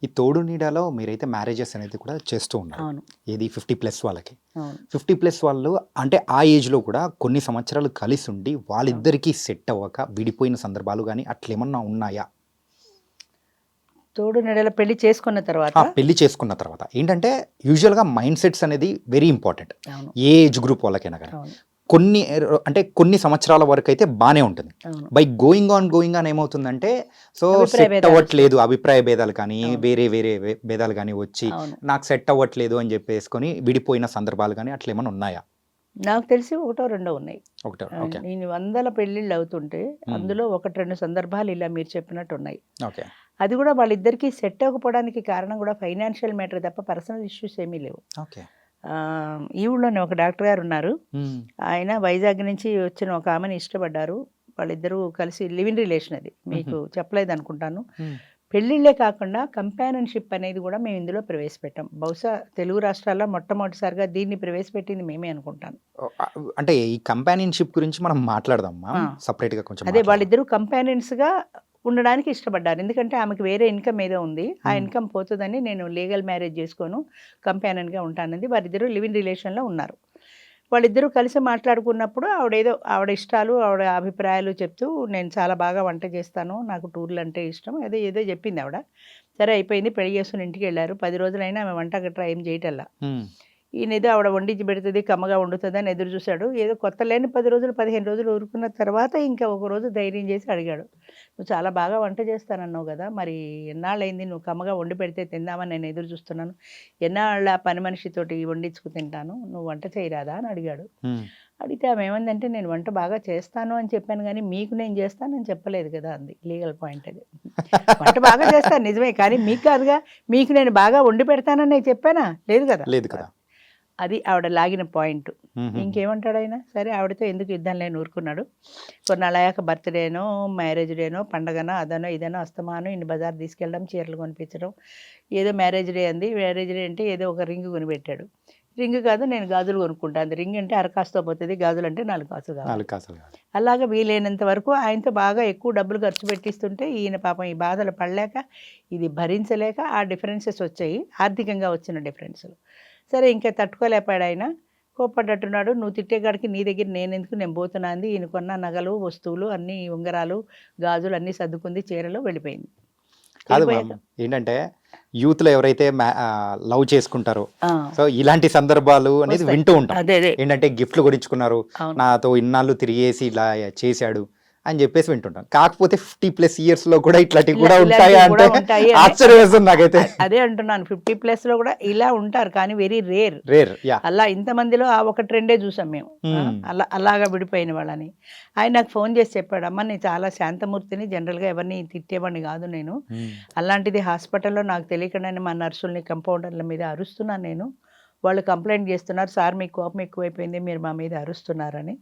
ఈ తోడు నీడలో మీరైతే మ్యారేజెస్ అనేది కూడా చేస్తూ ఉన్నారు. అవును. ఏది 50 ప్లస్ వాళ్ళకి. అవును. 50 ప్లస్ వాళ్ళు అంటే ఆ ఏజ్లో కూడా కొన్ని సంవత్సరాలు కలిసి ఉండి వాళ్ళిద్దరికీ సెట్ అవ్వక విడిపోయిన సందర్భాలు కానీ అట్లేమన్నా ఉన్నాయా? తోడు నీడలో పెళ్లి చేసుకున్న తర్వాత పెళ్లి చేసుకున్న తర్వాత ఏంటంటే యూజువల్గా మైండ్ సెట్స్ అనేది వెరీ ఇంపార్టెంట్ అవును. ఏ ఏజ్ గ్రూప్ వాళ్ళకైనా కానీ. అవును. కొన్ని సంవత్సరాల వరకు అయితే బాగానే ఉంటుంది. అవును. బై గోయింగ్ ఆన్ ఏమవుతుందంటే సో అభిప్రాయ సెట్ భేదాలు అవ్వట్లేదు, అభిప్రాయ భేదాలు కానీ అవును. వేరే భేదాలు కానీ వచ్చి అవును. నాకు సెట్ అవ్వట్లేదు అని చెప్పేసుకొని విడిపోయిన సందర్భాలు కానీ అట్లా ఏమైనా ఉన్నాయా? నాకు తెలిసి ఒకటో రెండో ఉన్నాయి. ఒకటే. ఓకే. నేను 100 పెళ్ళిళ్ళు అవుతుంటే అందులో 1-2 సందర్భాలు ఇలా మీరు చెప్పినట్టు ఉన్నాయి. ఓకే. అది కూడా వాళ్ళిద్దరికీ సెట్ అవ్వకపోవడానికి కారణం కూడా ఫైనాన్షియల్ మ్యాటర్ తప్ప పర్సనల్ ఇష్యూస్ ఏమీ లేవు. ఓకే. ఈ ఊళ్ళోనే ఒక డాక్టర్ గారు ఉన్నారు. ఆయన వైజాగ్ నుంచి వచ్చిన ఒక ఆమెను ఇష్టపడ్డారు. వాళ్ళిద్దరూ కలిసి లివ్ ఇన్ రిలేషన్, అది మీకు చెప్పలేదు అనుకుంటాను. పెళ్ళిళ్ళే కాకుండా కంపానియన్షిప్ అనేది కూడా మేము ఇందులో ప్రవేశపెట్టాం. బహుశా తెలుగు రాష్ట్రాల్లో మొట్టమొదటిసారిగా దీన్ని ప్రవేశపెట్టింది మేమే అనుకుంటాను. అంటే ఈ కంపానియన్షిప్ గురించి మనం మాట్లాడదాం సపరేట్గా కొంచెం. అదే వాళ్ళిద్దరూ కంపానియన్స్గా ఉండడానికి ఇష్టపడ్డారు. ఎందుకంటే ఆమెకు వేరే ఇన్కమ్ ఏదో ఉంది, ఆ ఇన్కమ్ పోతుందని నేను లీగల్ మ్యారేజ్ చేసుకోను, కంపానియన్గా ఉంటానది. వారిద్దరూ లివ్ ఇన్ రిలేషన్లో ఉన్నారు. వాళ్ళిద్దరూ కలిసి మాట్లాడుకున్నప్పుడు ఆవిడ ఇష్టాలు ఆవిడ అభిప్రాయాలు చెప్తూ నేను చాలా బాగా వంట చేస్తాను, నాకు టూర్లు అంటే ఇష్టం, ఏదో చెప్పింది ఆవిడ. సరే అయిపోయింది, పెళ్లి చేసుకుని ఇంటికి వెళ్ళారు. 10 రోజులైనా ఆమె వంట గట్రా ఏం చేయటల్లా. ఈయన ఏదో ఆవిడ వండించి పెడుతుంది, కమ్మగా వండుతుంది అని ఎదురు చూశాడు. ఏదో కొత్త లేని 10 రోజులు 15 రోజులు ఊరుకున్న తర్వాత ఇంకా ఒక రోజు ధైర్యం చేసి అడిగాడు, నువ్వు చాలా బాగా వంట చేస్తానన్నావు కదా, మరి ఎన్నాళ్ళైంది నువ్వు కమ్మగా వండి పెడితే తిందామని నేను ఎదురు చూస్తున్నాను, ఎన్నాళ్ళ పని మనిషితోటి వండించుకు తింటాను, నువ్వు వంట చేయరాదా అని అడిగాడు. అడిగితే ఆమె ఏమందంటే నేను వంట బాగా చేస్తాను అని చెప్పాను కానీ మీకు నేను చేస్తానని చెప్పలేదు కదా అంది. లీగల్ పాయింట్ అది. వంట బాగా చేస్తాను నిజమే, కానీ మీకు కాదుగా, మీకు నేను బాగా వండి పెడతానని నేను చెప్పానా? లేదు కదా. లేదు కదా. అది ఆవిడ లాగిన పాయింట్. మ్మ్. ఇంకేమంటాడు ఆయన? సరే ఆవిడతో ఎందుకు యుద్ధం లేని ఊరుకున్నాడు. కొన్నాళ్ళయ్యాక బర్త్డేనో మ్యారేజ్ డేనో పండగనో అదనో ఇదనో అస్తమానం ఇన్ని బజార్ తీసుకెళ్ళడం, చీరలు కొనిపించడం. ఏదో మ్యారేజ్ డే అంది, మ్యారేజ్ డే అంటే ఏదో ఒక రింగ్ కొనిపెట్టాడు. రింగ్ కాదు నేను గాజులు కొనుక్కుంటాను, రింగ్ అంటే అరకాసుతో పోతుంది, గాజులు అంటే 4 కాసులు కావాలి. 4 కాసులు కాదు. అలాగా వీలైనంత వరకు ఆయనతో బాగా ఎక్కువ డబ్బులు ఖర్చు పెట్టిస్తుంటే ఈయన పాపం ఈ బాధలు పడలేక ఇది భరించలేక ఆ డిఫరెన్సెస్ వచ్చాయి, ఆర్థికంగా వచ్చిన డిఫరెన్స్లు. సరే ఇంకా తట్టుకోలేపాడు ఆయన, కోప్పడ్డట్టున్నాడు. నువ్వు తిట్టేగాడికి నీ దగ్గర నేనెందుకు, నేను పోతున్నా అంది. ఈయన కొన్న నగలు వస్తువులు అన్నీ, ఉంగరాలు గాజులు అన్నీ సర్దుకుంది, చీరలో వెళ్ళిపోయింది. కాదు వెళ్ళిపోయాక మ్యామ్, ఏంటంటే యూత్లో ఎవరైతే లవ్ చేసుకుంటారో ఆ, సో ఇలాంటి సందర్భాలు అనేది వస్తాయి. వింటూ ఉంటాం. అదే అదే ఏంటంటే గిఫ్ట్లు కొనిచ్చుకున్నారు, అవును. నాతో ఇన్నాళ్ళు తిరిగేసి ఇలా చేశాడు అని చెప్పేసి వింటుంటాం. కాకపోతే 50+ years లో కూడా ఇట్లాంటివి కూడా ఇలాంటివి ఉంటాయా కూడా అంటే ఉంటాయి అని ఆశ్చర్యం వేస్తుంది నాకైతే. అదే అంటున్నాను, 50+ లో కూడా ఇలా ఉంటారు, కానీ వెరీ రేర్. రేర్. యా. అలా ఇంతమందిలో ఆ ఒక ట్రెండే చూసాం మేము. అలాగా విడిపోయిన వాళ్ళని. ఆయన నాకు ఫోన్ చేసి చెప్పాడు, అమ్మ నేను చాలా శాంతమూర్తిని, జనరల్గా ఎవరిని తిట్టేవాడిని కాదు నేను, అలాంటిది హాస్పిటల్లో నాకు తెలియకుండానే మా నర్సుల్ని కంపౌండర్ల మీద అరుస్తున్నాను నేను, వాళ్ళు కంప్లైంట్ చేస్తున్నారు, సార్ మీకు కోపం ఎక్కువైపోయింది, మీరు మా మీద అరుస్తున్నారని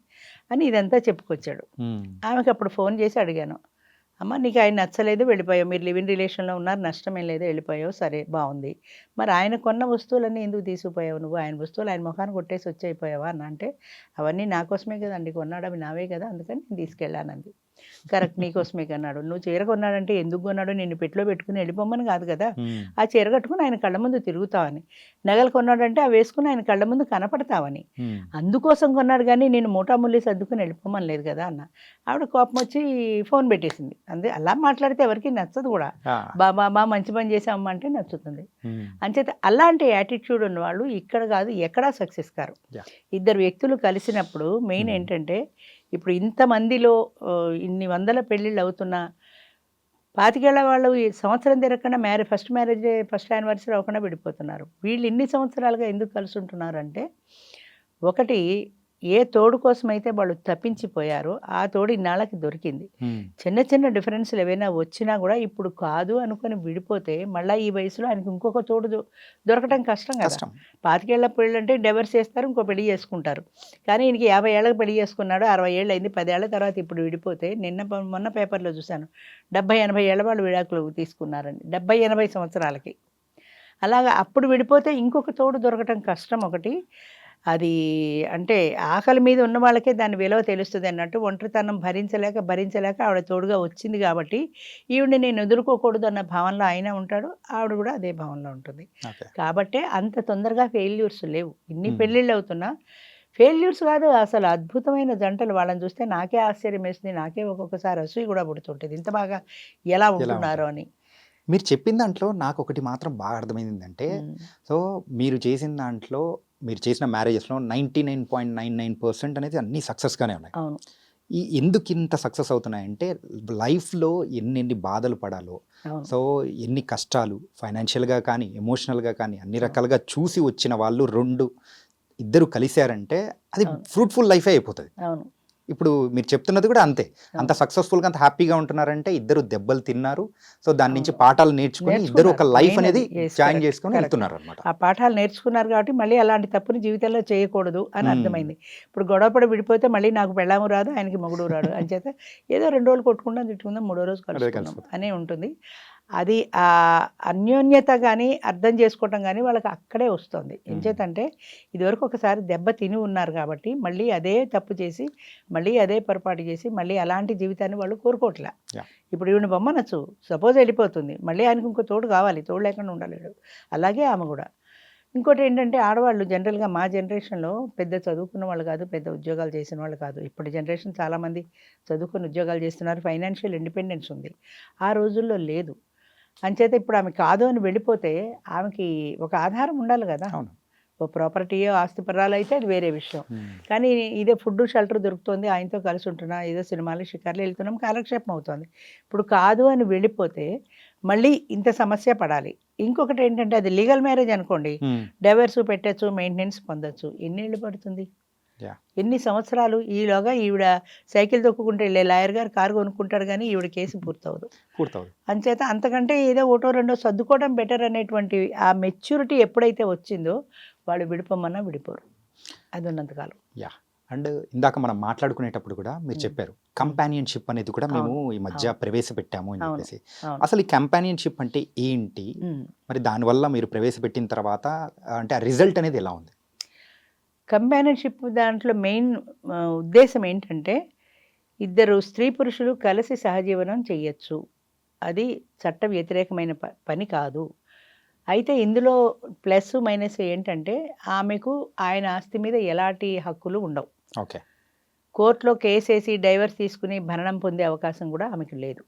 ఇదంతా చెప్పుకొచ్చాడు. ఆమెకు అప్పుడు ఫోన్ చేసి అడిగాను, అమ్మ నీకు ఆయన నచ్చలేదు వెళ్ళిపోయావు, మీరు లివ్ ఇన్ రిలేషన్లో ఉన్నారు, నష్టం ఏం లేదు, వెళ్ళిపోయావు, సరే బాగుంది, మరి ఆయన కొన్న వస్తువులన్నీ ఎందుకు తీసుకుపోయావు నువ్వు, ఆయన వస్తువులు ఆయన ముఖాన్ని కొట్టేసి వచ్చి అయిపోయావా అని అంటే, అవన్నీ నా కోసమే కదండి కొన్నాడు, అవి నావే కదా, అందుకని నేను తీసుకెళ్ళానంది. కరెక్ట్, నీకోసమే కొన్నాడు, నువ్వు చీర కొన్నాడంటే ఎందుకు కొన్నాడు, నిన్ను పెట్టులో పెట్టుకుని వెళ్ళిపోమని కాదు కదా, ఆ చీర కట్టుకుని ఆయన కళ్ళ ముందు తిరుగుతావని, నగలు కొన్నాడంటే అవి వేసుకుని ఆయన కళ్ళ ముందు కనపడతావని, అందుకోసం కొన్నాడు కానీ నేను మూటాముల్లి సర్దుకుని వెళ్ళిపోమని లేదు కదా అన్న. ఆవిడ కోపం వచ్చి ఫోన్ పెట్టేసింది. అంతే, అలా మాట్లాడితే ఎవరికి నచ్చదు కూడా, బాబా మంచి పని చేసామమ్మా అంటే నచ్చుతుంది. అంచేత అలాంటి యాటిట్యూడ్ ఉన్న వాళ్ళు ఇక్కడ కాదు ఎక్కడా సక్సెస్ కారు. ఇద్దరు వ్యక్తులు కలిసినప్పుడు మెయిన్ ఏంటంటే, ఇప్పుడు ఇంతమందిలో ఇన్ని వందల పెళ్ళిళ్ళు అవుతున్నా 25 ఏళ్ల వాళ్ళు ఈ సంవత్సరం తిరగకుండా ఫస్ట్ మ్యారేజ్ ఫస్ట్ యానివర్సరీ అవ్వకుండా విడిపోతున్నారు. వీళ్ళు ఇన్ని సంవత్సరాలుగా ఎందుకు కలిసి ఉంటున్నారంటే, ఒకటి ఏ తోడు కోసం అయితే వాళ్ళు తప్పించిపోయారో ఆ తోడు ఇన్నాళ్ళకి దొరికింది. చిన్న చిన్న డిఫరెన్స్లు ఏవైనా వచ్చినా కూడా ఇప్పుడు కాదు అనుకొని విడిపోతే మళ్ళీ ఈ వయసులో ఆయనకి ఇంకొక తోడు దొరకటం కష్టం కదా. 25 ఏళ్ల పెళ్ళి అంటే డైవర్స్ చేస్తారు, ఇంకో పెళ్లి చేసుకుంటారు. కానీ ఈయనకి 50 ఏళ్ళకి పెళ్లి చేసుకున్నాడు, 60 ఏళ్ళు అయింది, 10 ఏళ్ల తర్వాత ఇప్పుడు విడిపోతే మొన్న పేపర్లో చూశాను 70-80 ఏళ్ల వాళ్ళు విడాకులు తీసుకున్నారండి, 70-80 సంవత్సరాలకి. అలాగా అప్పుడు విడిపోతే ఇంకొక తోడు దొరకటం కష్టం ఒకటి. అది అంటే ఆకలి మీద ఉన్న వాళ్ళకే దాని విలువ తెలుస్తుంది అన్నట్టు, ఒంటరితనం భరించలేక ఆవిడ తోడుగా వచ్చింది కాబట్టి ఈవిడ్ని నేను ఎదుర్కోకూడదు అన్న భావనలో ఆయన ఉంటాడు, ఆవిడ కూడా అదే భావనలో ఉంటుంది. కాబట్టి అంత తొందరగా ఫెయిల్యూర్స్ లేవు. ఇన్ని పెళ్ళిళ్ళు అవుతున్నా ఫెయిల్యూర్స్ కాదు, అసలు అద్భుతమైన జంటలు. వాళ్ళని చూస్తే నాకే ఆశ్చర్యం వేస్తుంది, నాకే ఒక్కొక్కసారి అసూయ కూడా పుడుతుంటుంది, ఇంత బాగా ఎలా ఉంటున్నారో అని. మీరు చెప్పిన దాంట్లో నాకు ఒకటి మాత్రం బాగా అర్థమైంది ఏంటంటే, సో మీరు చేసిన దాంట్లో, మీరు చేసిన మ్యారేజెస్లో 99.99% అనేది అన్నీ సక్సెస్గానే ఉన్నాయి. అవును. ఎందుకు ఇంత సక్సెస్ అవుతున్నాయంటే, లైఫ్లో ఎన్ని బాధలు పడాలో, సో ఎన్ని కష్టాలు ఫైనాన్షియల్గా కానీ ఎమోషనల్గా కానీ అన్ని రకాలుగా చూసి వచ్చిన వాళ్ళు ఇద్దరు కలిశారంటే అది ఫ్రూట్ఫుల్ లైఫే అయిపోతుంది. అవును. ఇప్పుడు మీరు చెప్తున్నది కూడా అంతే, అంత సక్సెస్ఫుల్గా అంత హ్యాపీగా ఉంటున్నారంటే ఇద్దరు దెబ్బలు తిన్నారు, సో దాని నుంచి పాఠాలు నేర్చుకుని ఇద్దరు ఒక లైఫ్ అనేది జాయిన్ చేసుకుని వెళ్తున్నారు అనమాట. ఆ పాఠాలు నేర్చుకున్నారు కాబట్టి మళ్ళీ అలాంటి తప్పుని జీవితంలో చేయకూడదు అని అర్థమైంది. ఇప్పుడు గొడవపడి విడిపోతే మళ్ళీ నాకు పెళ్ళాము రాదు, ఆయనకి మొగుడు రాడు అని చేత ఏదో 2 రోజులు కొట్టుకుంటాం, తిట్టుకుందాం, 3వ రోజు కలుసుకుందాం అనే ఉంటుంది. అది ఆ అన్యోన్యత కానీ అర్థం చేసుకోవటం కానీ వాళ్ళకి అక్కడే వస్తుంది. ఎంచేతంటే ఇదివరకు ఒకసారి దెబ్బ తిని ఉన్నారు కాబట్టి మళ్ళీ అదే తప్పు చేసి మళ్ళీ అదే పొరపాటు చేసి మళ్ళీ అలాంటి జీవితాన్ని వాళ్ళు కోరుకోవట్లే. ఇప్పుడు ఈవిడ బొమ్మనొచ్చు, సపోజ్ వెళ్ళిపోతుంది, మళ్ళీ ఆయనకు ఇంకో తోడు కావాలి, తోడు లేకుండా ఉండలేడు. అలాగే ఆమె కూడా. ఇంకోటి ఏంటంటే, ఆడవాళ్ళు జనరల్గా మా జనరేషన్లో పెద్ద చదువుకున్న వాళ్ళు కాదు, పెద్ద ఉద్యోగాలు చేసిన వాళ్ళు కాదు. ఇప్పుడు జనరేషన్ చాలామంది చదువుకుని ఉద్యోగాలు చేస్తున్నారు, ఫైనాన్షియల్ ఇండిపెండెన్స్ ఉంది, ఆ రోజుల్లో లేదు. అంచేత ఇప్పుడు ఆమె కాదు అని వెళ్ళిపోతే ఆమెకి ఒక ఆధారం ఉండాలి కదా. ఓ ప్రాపర్టీయో ఆస్తిపరాలు అయితే అది వేరే విషయం. కానీ ఇదే ఫుడ్ షెల్టర్ దొరుకుతుంది, ఆయనతో కలిసి ఉంటున్నా, ఏదో సినిమాలు షికార్లు వెళ్తున్నాం, కాలక్షేపం అవుతుంది. ఇప్పుడు కాదు అని వెళ్ళిపోతే మళ్ళీ ఇంత సమస్య పడాలి. ఇంకొకటి ఏంటంటే, అది లీగల్ మ్యారేజ్ అనుకోండి, డైవర్స్ పెట్టచ్చు, మెయింటెనెన్స్ పొందొచ్చు. ఎన్నేళ్ళు పడుతుంది? యా. ఎన్ని సంవత్సరాలు ఈలోగా ఈవిడ సైకిల్ తొక్కుకుంటే వెళ్ళే లాయర్ గారు కారు కొనుక్కుంటాడు కానీ ఈవిడ కేసు పూర్తవదు. పూర్తవుతుంది. అంచేత అంతకంటే ఏదో ఒకటో రెండో సర్దుకోవడం బెటర్ అనేటువంటి ఆ మెచ్యూరిటీ ఎప్పుడైతే వచ్చిందో వాళ్ళు విడిపోమన్నా విడిపోరు, అది ఉన్నంతకాలం. యా. అండ్ ఇందాక మనం మాట్లాడుకునేటప్పుడు కూడా మీరు చెప్పారు కంపానియన్షిప్ అనేది కూడా మేము ఈ మధ్య ప్రవేశపెట్టాము అని అవును. చెప్పేసి. అవును. అసలు ఈ కంపానియన్షిప్ అంటే ఏంటి, ఉమ్. మరి దానివల్ల మీరు ప్రవేశపెట్టిన తర్వాత అంటే ఆ రిజల్ట్ అనేది ఎలా ఉంది? కంపానియన్షిప్ దాంట్లో మెయిన్ ఉద్దేశం ఏంటంటే ఇద్దరు స్త్రీ పురుషులు కలిసి సహజీవనం చెయ్యొచ్చు, అది చట్ట వ్యతిరేకమైన పని కాదు. అయితే ఇందులో ప్లస్ మైనస్ ఏంటంటే ఆమెకు ఆయన ఆస్తి మీద ఎలాంటి హక్కులు ఉండవు. ఓకే. కోర్టులో కేసేసి డైవర్స్ తీసుకుని భరణం పొందే అవకాశం కూడా ఆమెకు లేదు.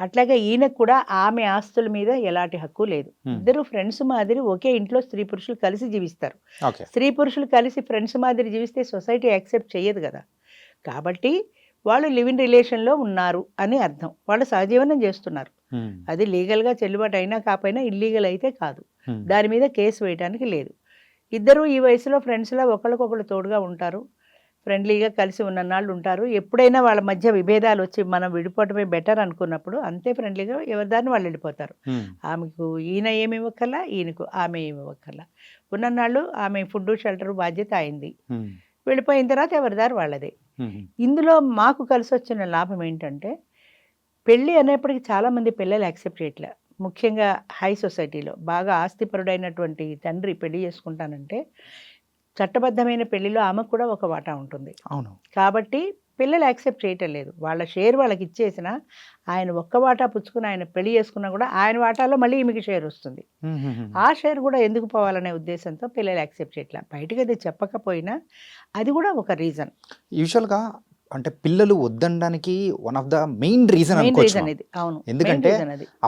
అట్లాగే ఈయనకు కూడా ఆమె ఆస్తుల మీద ఎలాంటి హక్కు లేదు. ఇద్దరు ఫ్రెండ్స్ మాదిరి ఒకే ఇంట్లో స్త్రీ పురుషులు కలిసి జీవిస్తారు. ఓకే. స్త్రీ పురుషులు కలిసి ఫ్రెండ్స్ మాదిరి జీవిస్తే సొసైటీ యాక్సెప్ట్ చేయదు కదా. కాబట్టి వాళ్ళు లివ్ ఇన్ రిలేషన్లో ఉన్నారు అని అర్థం, వాళ్ళు సహజీవనం చేస్తున్నారు. అది లీగల్గా చెల్లుబాటు అయినా కాకపోయినా ఇల్లీగల్ అయితే కాదు, దాని మీద కేసు వేయడానికి లేదు. ఇద్దరు ఈ వయసులో ఫ్రెండ్స్లా ఒకరికొకరు తోడుగా ఉంటారు, ఫ్రెండ్లీగా కలిసి ఉన్ననాళ్ళు ఉంటారు. ఎప్పుడైనా వాళ్ళ మధ్య విభేదాలు వచ్చి మనం విడిపోవటమే బెటర్ అనుకున్నప్పుడు అంతే ఫ్రెండ్లీగా ఎవరిదాన్ని వాళ్ళు వెళ్ళిపోతారు. ఆమెకు ఈయన ఏమి ఇవ్వక్కర్లా, ఈయనకు ఆమె ఏమి ఇవ్వక్కర్లా. ఉన్ననాళ్ళు ఆమె ఫుడ్ షెల్టర్ బాధ్యత అయింది, వెళ్ళిపోయిన తర్వాత ఎవరిదారు వాళ్ళదే. ఇందులో మాకు కలిసి వచ్చిన లాభం ఏంటంటే పెళ్ళి అనేప్పటికీ చాలామంది పిల్లలు యాక్సెప్ట్ చేయట్లే. ముఖ్యంగా హై సొసైటీలో బాగా ఆస్తిపరుడైనటువంటి తండ్రి పెళ్లి చేసుకుంటానంటే చట్టబద్ధమైన పెళ్లిలో ఆమెకు కూడా ఒక వాటా ఉంటుంది. అవును. కాబట్టి పిల్లలు యాక్సెప్ట్ చేయటం లేదు. వాళ్ళ షేర్ వాళ్ళకి ఇచ్చేసిన ఆయన ఒక్క వాటా పుచ్చుకుని ఆయన పెళ్లి చేసుకున్నా కూడా ఆయన వాటాలో మళ్ళీ ఈమెకి షేర్ వస్తుంది. ఆ షేర్ కూడా ఎందుకు పోవాలనే ఉద్దేశంతో పిల్లలు యాక్సెప్ట్ చేయట్లా. బయటకు అది చెప్పకపోయినా అది కూడా ఒక రీజన్. యూజువల్గా అంటే పిల్లలు వద్దనడానికి one of the main reason ఇది. అవును, ఎందుకంటే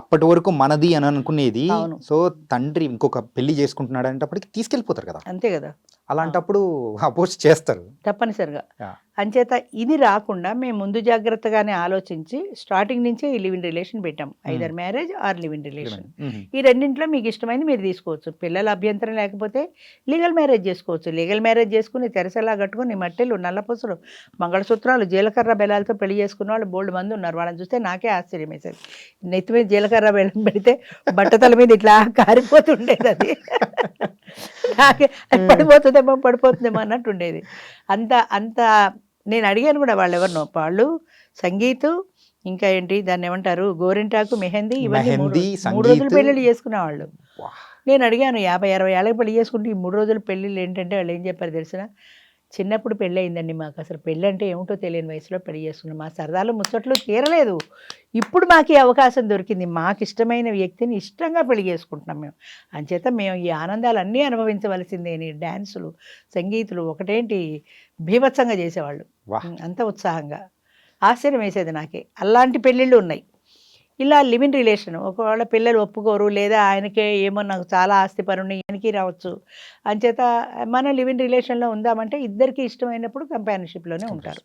అప్పటి వరకు మనది అని అనుకునేది. అవును. సో తండ్రి ఇంకొక పెళ్లి చేసుకుంటున్నాడు అనేటప్పటికి తీసుకెళ్ళిపోతారు కదా. అంతే కదా. అలాంటప్పుడు అపోజ్ చేస్తారు తప్పనిసరిగా. Yeah. అంచేత ఇది రాకుండా మేము ముందు జాగ్రత్తగానే ఆలోచించి స్టార్టింగ్ నుంచే ఈ లివ్ ఇన్ రిలేషన్ పెట్టాం. Either marriage or live in relation. ఈ రెండింటిలో మీకు ఇష్టమైంది మీరు తీసుకోవచ్చు. పిల్లల అభ్యంతరం లేకపోతే లీగల్ మ్యారేజ్ చేసుకోవచ్చు. లీగల్ మ్యారేజ్ చేసుకుని తెరసలా కట్టుకుని మట్టెలు, నల్లపూసలు, మంగళసూత్రాలు, జీలకర్ర బెల్లాలతో పెళ్లి చేసుకున్న వాళ్ళు బోల్డ్ మంది ఉన్నారు. వాళ్ళని చూస్తే నాకే ఆశ్చర్యం వేసేది. నెత్తి మీద జీలకర్ర బెల్లం పెడితే బట్టతల మీద ఇట్లా కారిపోతుండేది. అది నాకే పడిపోతుందేమో అన్నట్టు ఉండేది. అంత నేను అడిగాను కూడా వాళ్ళు ఎవరినో, వాళ్ళు సంగీత్ ఇంకా ఏంటి దాన్ని ఏమంటారు గోరింటాకు, మెహందీ, ఇవన్నీ 3 రోజులు పెళ్ళిళ్ళు చేసుకునేవాళ్ళు. నేను అడిగాను 50-60 ఏళ్ళకి పెళ్లి చేసుకుంటే ఈ 3 రోజులు పెళ్ళిళ్ళు ఏంటంటే వాళ్ళు ఏం చెప్పారు తెలిసిన, చిన్నప్పుడు పెళ్ళి అయిందండి మాకు, అసలు పెళ్ళి అంటే ఏమిటో తెలియని వయసులో పెళ్లి చేసుకున్నాం, మా సరదాలు ముచ్చట్లు తీరలేదు, ఇప్పుడు మాకు ఈ అవకాశం దొరికింది, మాకు ఇష్టమైన వ్యక్తిని ఇష్టంగా పెళ్లి చేసుకుంటున్నాం మేము, అంచేత మేము ఈ ఆనందాలన్నీ అనుభవించవలసిందే. డ్యాన్సులు, సంగీతులు ఒకటేంటి బీభత్సంగా చేసేవాళ్ళు, అంత ఉత్సాహంగా. ఆశ్చర్యం వేసేది నాకే. అలాంటి పెళ్ళిళ్ళు ఉన్నాయి. ఇలా లివ్ ఇన్ రిలేషన్, ఒకవేళ పిల్లలు ఒప్పుకోరు లేదా ఆయనకే ఏమో నాకు చాలా ఆస్తి పరుని ఈయనకి రావచ్చు, అంచేత మనం లివ్ ఇన్ రిలేషన్లో ఉందామంటే ఇద్దరికి ఇష్టమైనప్పుడు కంపానియన్షిప్లోనే ఉంటారు.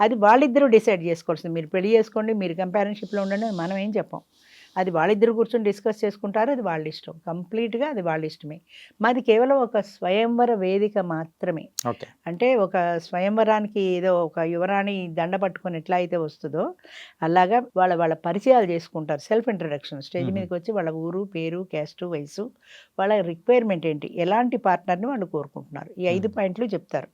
అది వాళ్ళిద్దరూ డిసైడ్ చేసుకోవాల్సింది. మీరు పెళ్లి చేసుకోండి, మీరు కంపానియన్షిప్లో ఉండండి మనం ఏం చెప్పాం. అది వాళ్ళిద్దరు కూర్చొని డిస్కస్ చేసుకుంటారు, అది వాళ్ళ ఇష్టం, కంప్లీట్గా అది వాళ్ళ ఇష్టమే. మాది కేవలం ఒక స్వయంవర వేదిక మాత్రమే. అంటే ఒక స్వయంవరానికి ఏదో ఒక యువరాణి దండ పట్టుకొని ఎట్లా అయితే వస్తుందో అలాగా వాళ్ళ పరిచయాలు చేసుకుంటారు. సెల్ఫ్ ఇంట్రడక్షన్, స్టేజ్ మీదకి వచ్చి వాళ్ళ ఊరు, పేరు, క్యాస్ట్, వయసు, వాళ్ళ రిక్వైర్మెంట్ ఏంటి, ఎలాంటి పార్ట్నర్ని వాళ్ళు కోరుకుంటున్నారు, ఈ 5 పాయింట్లు చెప్తారు.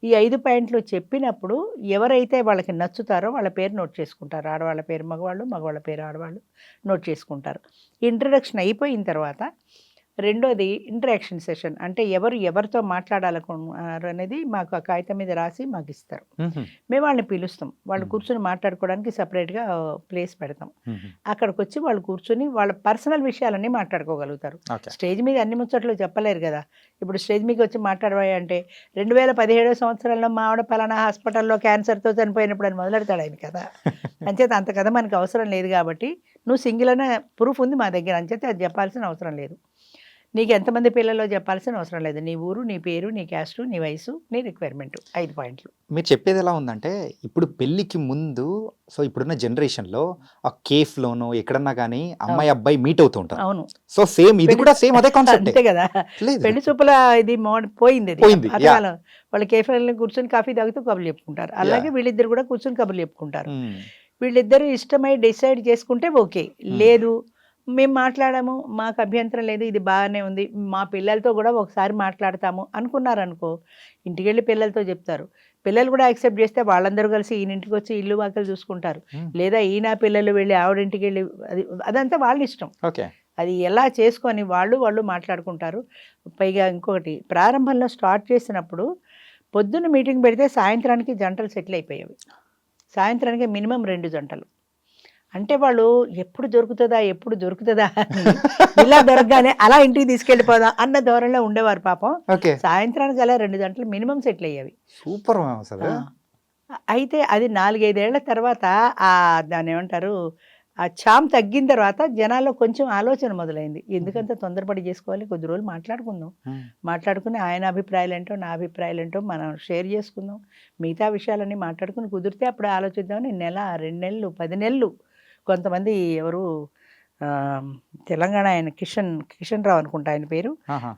ఈ 5 పాయింట్లు చెప్పినప్పుడు ఎవరైతే వాళ్ళకి నచ్చుతారో వాళ్ళ పేరు నోట్ చేసుకుంటారు. ఆడవాళ్ళ పేరు మగవాళ్ళు, మగవాళ్ళ పేరు ఆడవాళ్ళు నోట్ చేసుకుంటారు. ఇంట్రడక్షన్ అయిపోయిన తర్వాత రెండోది ఇంటరాక్షన్ సెషన్, అంటే ఎవరితో మాట్లాడాలనుకున్నారు అనేది మాకు ఆ కాగితం మీద రాసి మాకు ఇస్తారు. మేము వాళ్ళని పిలుస్తాం, వాళ్ళు కూర్చొని మాట్లాడుకోవడానికి సపరేట్గా ప్లేస్ పెడతాం. అక్కడికి వచ్చి వాళ్ళు కూర్చొని వాళ్ళ పర్సనల్ విషయాలన్నీ మాట్లాడుకోగలుగుతారు. స్టేజ్ మీద అన్ని ముచ్చట్లు చెప్పలేరు కదా. ఇప్పుడు స్టేజ్ మీద వచ్చి మాట్లాడబోయే అంటే 2017 సంవత్సరంలో మా ఆవిడ పలానా హాస్పిటల్లో క్యాన్సర్తో చనిపోయినప్పుడు అని మొదలెడతాడు ఆయన కదా. అంచేత అంత కథ మనకు అవసరం లేదు. కాబట్టి నువ్వు సింగిల్ అనే ప్రూఫ్ ఉంది మా దగ్గర, అంచేత అది చెప్పాల్సిన అవసరం లేదు. నీకు ఎంతమంది పిల్లలు చెప్పాల్సిన అవసరం లేదు. నీ ఊరు, నీ పేరు, నీ క్యాస్ట్, నీ వయసు, నీ రిక్వైర్మెంట్ 5 పాయింట్లు. మీరు చెప్పేది ఎలా ఉందంటే ఇప్పుడు పెళ్ళికి ముందు సో ఇప్పుడున్న జనరేషన్‌లో ఆ కేఫ్‌లోనో ఎక్కడన్నా గానీ అమ్మాయి, అబ్బాయి మీట్ అవుతూ ఉంటారు. అవును. సో సేమ్ ఇది కూడా సేమ్ అదే కాన్సెప్టే. అంతే కదా! లేదు. పెళ్లి చూపుల ఇది పోయింది. పోయింది. పాతకాలం వాళ్ళు కేఫ్‌లలో కూర్చొని కాఫీ తాగుతూ కబుర్లు చెప్పుకుంటారు. అలాగే వీళ్ళిద్దరు కూడా కూర్చొని కబుర్లు చెప్పుకుంటారు. హ్మ్. వీళ్ళిద్దరూ ఇష్టమై డిసైడ్ చేసుకుంటే ఓకే. లేదు మేము మాట్లాడాము, మాకు అభ్యంతరం లేదు, ఇది బాగానే ఉంది, మా పిల్లలతో కూడా ఒకసారి మాట్లాడతాము అనుకున్నారనుకో, ఇంటికెళ్ళి పిల్లలతో చెప్తారు. పిల్లలు కూడా యాక్సెప్ట్ చేస్తే వాళ్ళందరూ కలిసి ఈయన ఇంటికి వచ్చి ఇల్లు వాకిలు చూసుకుంటారు. లేదా ఈయన పిల్లలు వెళ్ళి ఆవిడింటికి వెళ్ళి అదంతా వాళ్ళ ఇష్టం. ఓకే. అది ఎలా చేసుకొని వాళ్ళు మాట్లాడుకుంటారు. పైగా ఇంకొకటి ప్రారంభంలో స్టార్ట్ చేసినప్పుడు పొద్దున్న మీటింగ్ పెడితే సాయంత్రానికి జంటలు సెటిల్ అయిపోయేవి. సాయంత్రానికి మినిమం 2 జంటలు. అంటే వాళ్ళు ఎప్పుడు దొరుకుతుందా అని ఇలా దొరకగానే అలా ఇంటికి తీసుకెళ్ళిపోదాం అన్న ధోరణిలో ఉండేవారు పాపం. ఓకే. సాయంత్రానికి అలా 2 గంటలు మినిమం సెటిల్ అయ్యేవి. సూపర్ మ్యామ్ అసలు. అయితే అది 4-5 ఏళ్ల తర్వాత దాన్ని ఏమంటారు, ఆ చామ్ తగ్గిన తర్వాత జనాల్లో కొంచెం ఆలోచన మొదలైంది. ఎందుకంత తొందరపడి చేసుకోవాలి, కొద్ది రోజులు మాట్లాడుకుందాం, మాట్లాడుకుని ఆయన అభిప్రాయాలు ఏంటో నా అభిప్రాయాలు ఏంటో మనం షేర్ చేసుకుందాం, మిగతా విషయాలన్నీ మాట్లాడుకుని కుదిరితే అప్పుడు ఆలోచిద్దామని 1 నెల 2 నెలలు 10 నెలలు. కొంతమంది ఎవరు తెలంగాణ ఆయన కిషన్ రావు అనుకుంటా ఆయన పేరు,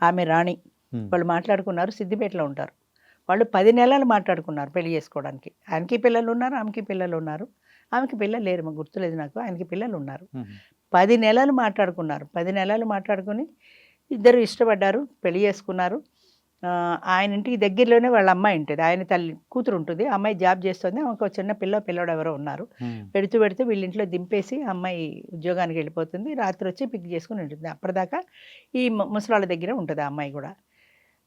ఆమె రాణి, వాళ్ళు మాట్లాడుకున్నారు. సిద్దిపేటలో ఉంటారు. వాళ్ళు 10 నెలలు మాట్లాడుకున్నారు పెళ్లి చేసుకోవడానికి. ఆయనకి పిల్లలు ఉన్నారు, ఆమెకి పిల్లలు ఉన్నారు. ఆమెకి పిల్లలు లేరు, మాకు గుర్తులేదు నాకు, ఆయనకి పిల్లలు ఉన్నారు. 10 నెలలు మాట్లాడుకున్నారు. 10 నెలలు మాట్లాడుకుని ఇద్దరు ఇష్టపడ్డారు, పెళ్లి చేసుకున్నారు. ఆయన ఇంటికి దగ్గరలోనే వాళ్ళ అమ్మాయి ఉంటుంది, ఆయన తల్లి కూతురు ఉంటుంది. అమ్మాయి జాబ్ చేస్తుంది, ఒక చిన్న పిల్లడు ఎవరో ఉన్నారు. పెడుతూ వీళ్ళ ఇంట్లో దింపేసి అమ్మాయి ఉద్యోగానికి వెళ్ళిపోతుంది. రాత్రి వచ్చి పిక్ చేసుకుని ఉంటుంది. అప్పటిదాకా ఈ ముసలాళ్ళ దగ్గర ఉంటుంది ఆ అమ్మాయి కూడా.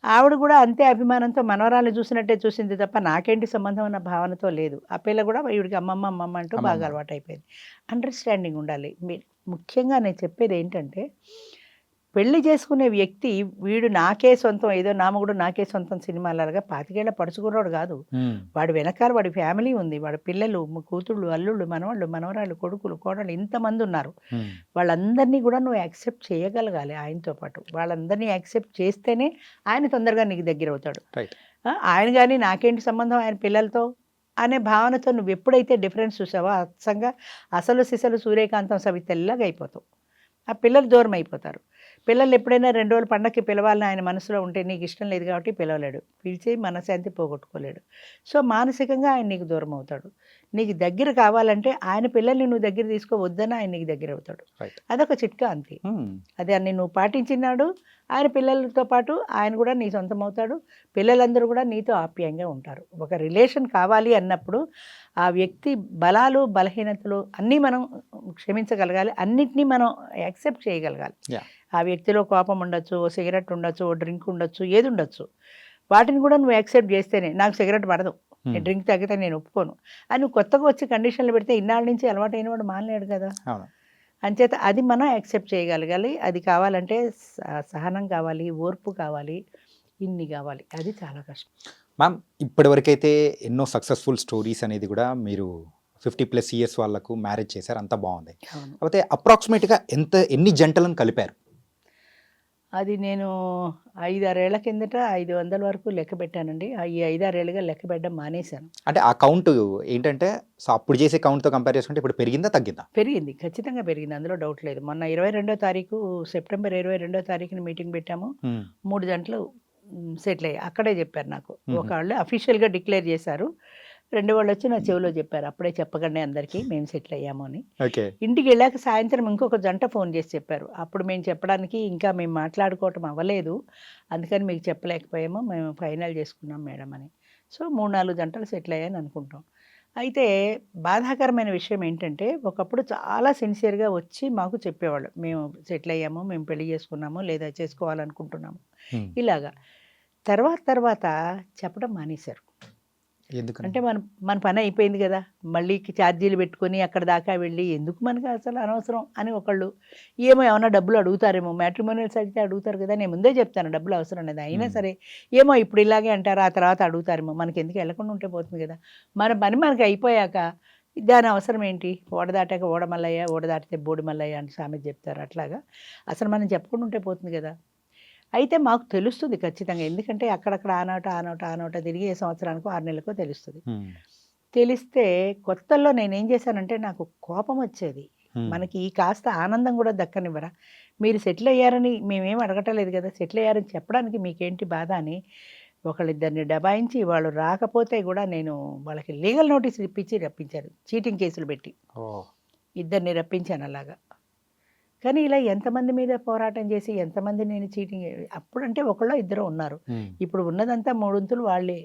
ఆవిడ కూడా అంతే అభిమానంతో మనవరాలు చూసినట్టే చూసింది తప్ప నాకేంటి సంబంధం అన్న భావనతో లేదు. ఆ పిల్ల కూడా ఈవిడికి అమ్మమ్మ అంటూ బాగా అలవాటు అయిపోయింది. అండర్స్టాండింగ్ ఉండాలి. ముఖ్యంగా నేను చెప్పేది ఏంటంటే, పెళ్లి చేసుకునే వ్యక్తి వీడు నాకే సొంతం, ఏదో నామగుడు నాకే సొంతం సినిమాలాగా 25 ఏళ్ల పడుచుకున్నాడు కాదు. వాడి వెనకాల వాడి ఫ్యామిలీ ఉంది, వాడి పిల్లలు, కూతుళ్ళు, అల్లుళ్ళు, మనవాళ్ళు, మనవరాళ్ళు, కొడుకులు, కోడళ్ళు ఇంతమంది ఉన్నారు. వాళ్ళందరినీ కూడా నువ్వు యాక్సెప్ట్ చేయగలగాలి. ఆయనతో పాటు వాళ్ళందరినీ యాక్సెప్ట్ చేస్తేనే ఆయన తొందరగా నీకు దగ్గర అవుతాడు. ఆయన కానీ నాకేంటి సంబంధం ఆయన పిల్లలతో అనే భావనతో నువ్వు ఎప్పుడైతే డిఫరెన్స్ చూసావో అచ్చంగా అసలు సిసలు సూర్యకాంతం సవితల్లాగా అయిపోతావు. ఆ పిల్లలు దూరం అయిపోతారు. పిల్లలు ఎప్పుడైనా 2 రోజులు పండగకి పిలవాలని ఆయన మనసులో ఉంటే నీకు ఇష్టం లేదు కాబట్టి పిలవలేడు, పిలిచి మనశ్శాంతి పోగొట్టుకోలేడు. సో మానసికంగా ఆయన నీకు దూరం అవుతాడు. నీకు దగ్గర కావాలంటే ఆయన పిల్లల్ని నువ్వు దగ్గర తీసుకోవద్దని ఆయన నీకు దగ్గర అవుతాడు. అదొక చిట్కా అంతే. అది అన్ని నువ్వు పాటించినాడు, ఆయన పిల్లలతో పాటు ఆయన కూడా నీ సొంతం అవుతాడు. పిల్లలందరూ కూడా నీతో ఆప్యాయంగా ఉంటారు. ఒక రిలేషన్ కావాలి అన్నప్పుడు ఆ వ్యక్తి బలాలు బలహీనతలు అన్నీ మనం క్షమించగలగాలి, అన్నిటినీ మనం యాక్సెప్ట్ చేయగలగాలి. ఆ వ్యక్తిలో కోపం ఉండొచ్చు, ఓ సిగరెట్ ఉండొచ్చు, ఓ డ్రింక్ ఉండొచ్చు, ఏది ఉండొచ్చు, వాటిని కూడా నువ్వు యాక్సెప్ట్ చేస్తేనే. నాకు సిగరెట్ పడదు, నేను డ్రింక్ తాగితే నేను ఒప్పుకోను అని నువ్వు కొత్తగా వచ్చి కండిషన్లు పెడితే ఇన్నాళ్ళ నుంచి అలవాటైన వాడు మానలేడు కదా. అంచేత అది మనం యాక్సెప్ట్ చేయగలగాలి. అది కావాలంటే సహనం కావాలి, ఓర్పు కావాలి, ఇన్ని కావాలి. అది చాలా కష్టం. మ్యామ్ ఇప్పటివరకైతే ఎన్నో సక్సెస్ఫుల్ స్టోరీస్ అనేది కూడా మీరు 50+ ఇయర్స్ వాళ్ళకు మ్యారేజ్ చేశారు, అంతా బాగుంది. కాకపోతే అప్రాక్సిమేట్గా ఎన్ని జంటలను కలిపారు? అది నేను 5-6 ఏళ్ల కిందట 500 వరకు లెక్క పెట్టానండి. ఈ 5-6 ఏళ్ళుగా లెక్క పెట్టడం మానేశాను. అంటే ఆ కౌంట్ ఏంటంటే సో అప్పుడు చేసే కౌంట్తో కంపేర్ చేసుకుంటే ఇప్పుడు పెరిగిందా తగ్గిందా? పెరిగింది, ఖచ్చితంగా పెరిగింది, అందులో డౌట్ లేదు. మొన్న 22వ తారీఖు సెప్టెంబర్ 22వ తారీఖున మీటింగ్ పెట్టాము. 3 జంటలు సెటిల్ అయ్యాయి. అక్కడే చెప్పారు నాకు. ఒకళ్ళు అఫీషియల్గా డిక్లేర్ చేశారు, 2 వాళ్ళు వచ్చి నా చెవిలో చెప్పారు, అప్పుడే చెప్పకండి అందరికీ మేము సెటిల్ అయ్యాము అని. ఇంటికి వెళ్ళాక సాయంత్రం ఇంకొక జంట ఫోన్ చేసి చెప్పారు. అప్పుడు మేము చెప్పడానికి ఇంకా మేము మాట్లాడుకోవటం అవ్వలేదు, అందుకని మీకు చెప్పలేకపోయాము, మేము ఫైనల్ చేసుకున్నాం మేడం అని. సో 3-4 జంటలు సెటిల్ అయ్యాయని అనుకుంటాం. అయితే బాధాకరమైన విషయం ఏంటంటే, ఒకప్పుడు చాలా సిన్సియర్గా వచ్చి మాకు చెప్పేవాళ్ళు, మేము సెటిల్ అయ్యాము, మేము పెళ్లి చేసుకున్నాము, లేదా చేసుకోవాలనుకుంటున్నాము ఇలాగా. తర్వాత చెప్పడం మానేశారు. అంటే మన పని అయిపోయింది కదా, మళ్ళీ ఛార్జీలు పెట్టుకొని అక్కడ దాకా వెళ్ళి ఎందుకు మనకి అసలు అనవసరం అని ఒకళ్ళు. ఏమైనా డబ్బులు అడుగుతారేమో, మ్యాట్రిమోనియల్స్ అడిగితే అడుగుతారు కదా, నేను ముందే చెప్తాను డబ్బులు అవసరం అనేది. అయినా సరే ఏమో ఇప్పుడు ఇలాగే అంటారు, ఆ తర్వాత అడుగుతారేమో, మనకి ఎందుకు వెళ్ళకుండా ఉంటే పోతుంది కదా. మన పని మనకి అయిపోయాక దాని అవసరం ఏంటి? ఓడ దాటాక ఓడ దాటితే బోడి మల్లయ్య అని సామెత చెప్తారు, అట్లాగా అసలు మనం చెప్పకుండా ఉంటే పోతుంది కదా. అయితే మాకు తెలుస్తుంది ఖచ్చితంగా. ఎందుకంటే అక్కడక్కడ ఆ నోట తిరిగి ఏ సంవత్సరానికో 6 నెలలకో తెలుస్తుంది. తెలిస్తే కొత్తల్లో నేనేం చేశానంటే నాకు కోపం వచ్చేది. మనకి ఈ కాస్త ఆనందం కూడా దక్కనివ్వరా? మీరు సెటిల్ అయ్యారని మేమేం అడగటలేదు కదా! సెటిల్ అయ్యారని చెప్పడానికి మీకేంటి బాధ అని ఒకళ్ళిద్దరిని దబాయించి వాళ్ళు రాకపోతే కూడా నేను వాళ్ళకి లీగల్ నోటీసులు ఇప్పించి రప్పించాను. చీటింగ్ కేసులు పెట్టి. ఇద్దరిని రప్పించాను అలాగా. కానీ ఇలా ఎంతమంది మీద పోరాటం చేసి ఎంతమంది నేను చీటింగ్ అప్పుడంటే ఒకళ్ళో ఇద్దరు ఉన్నారు. ఇప్పుడు ఉన్నదంతా మూడొంతులు వాళ్ళే.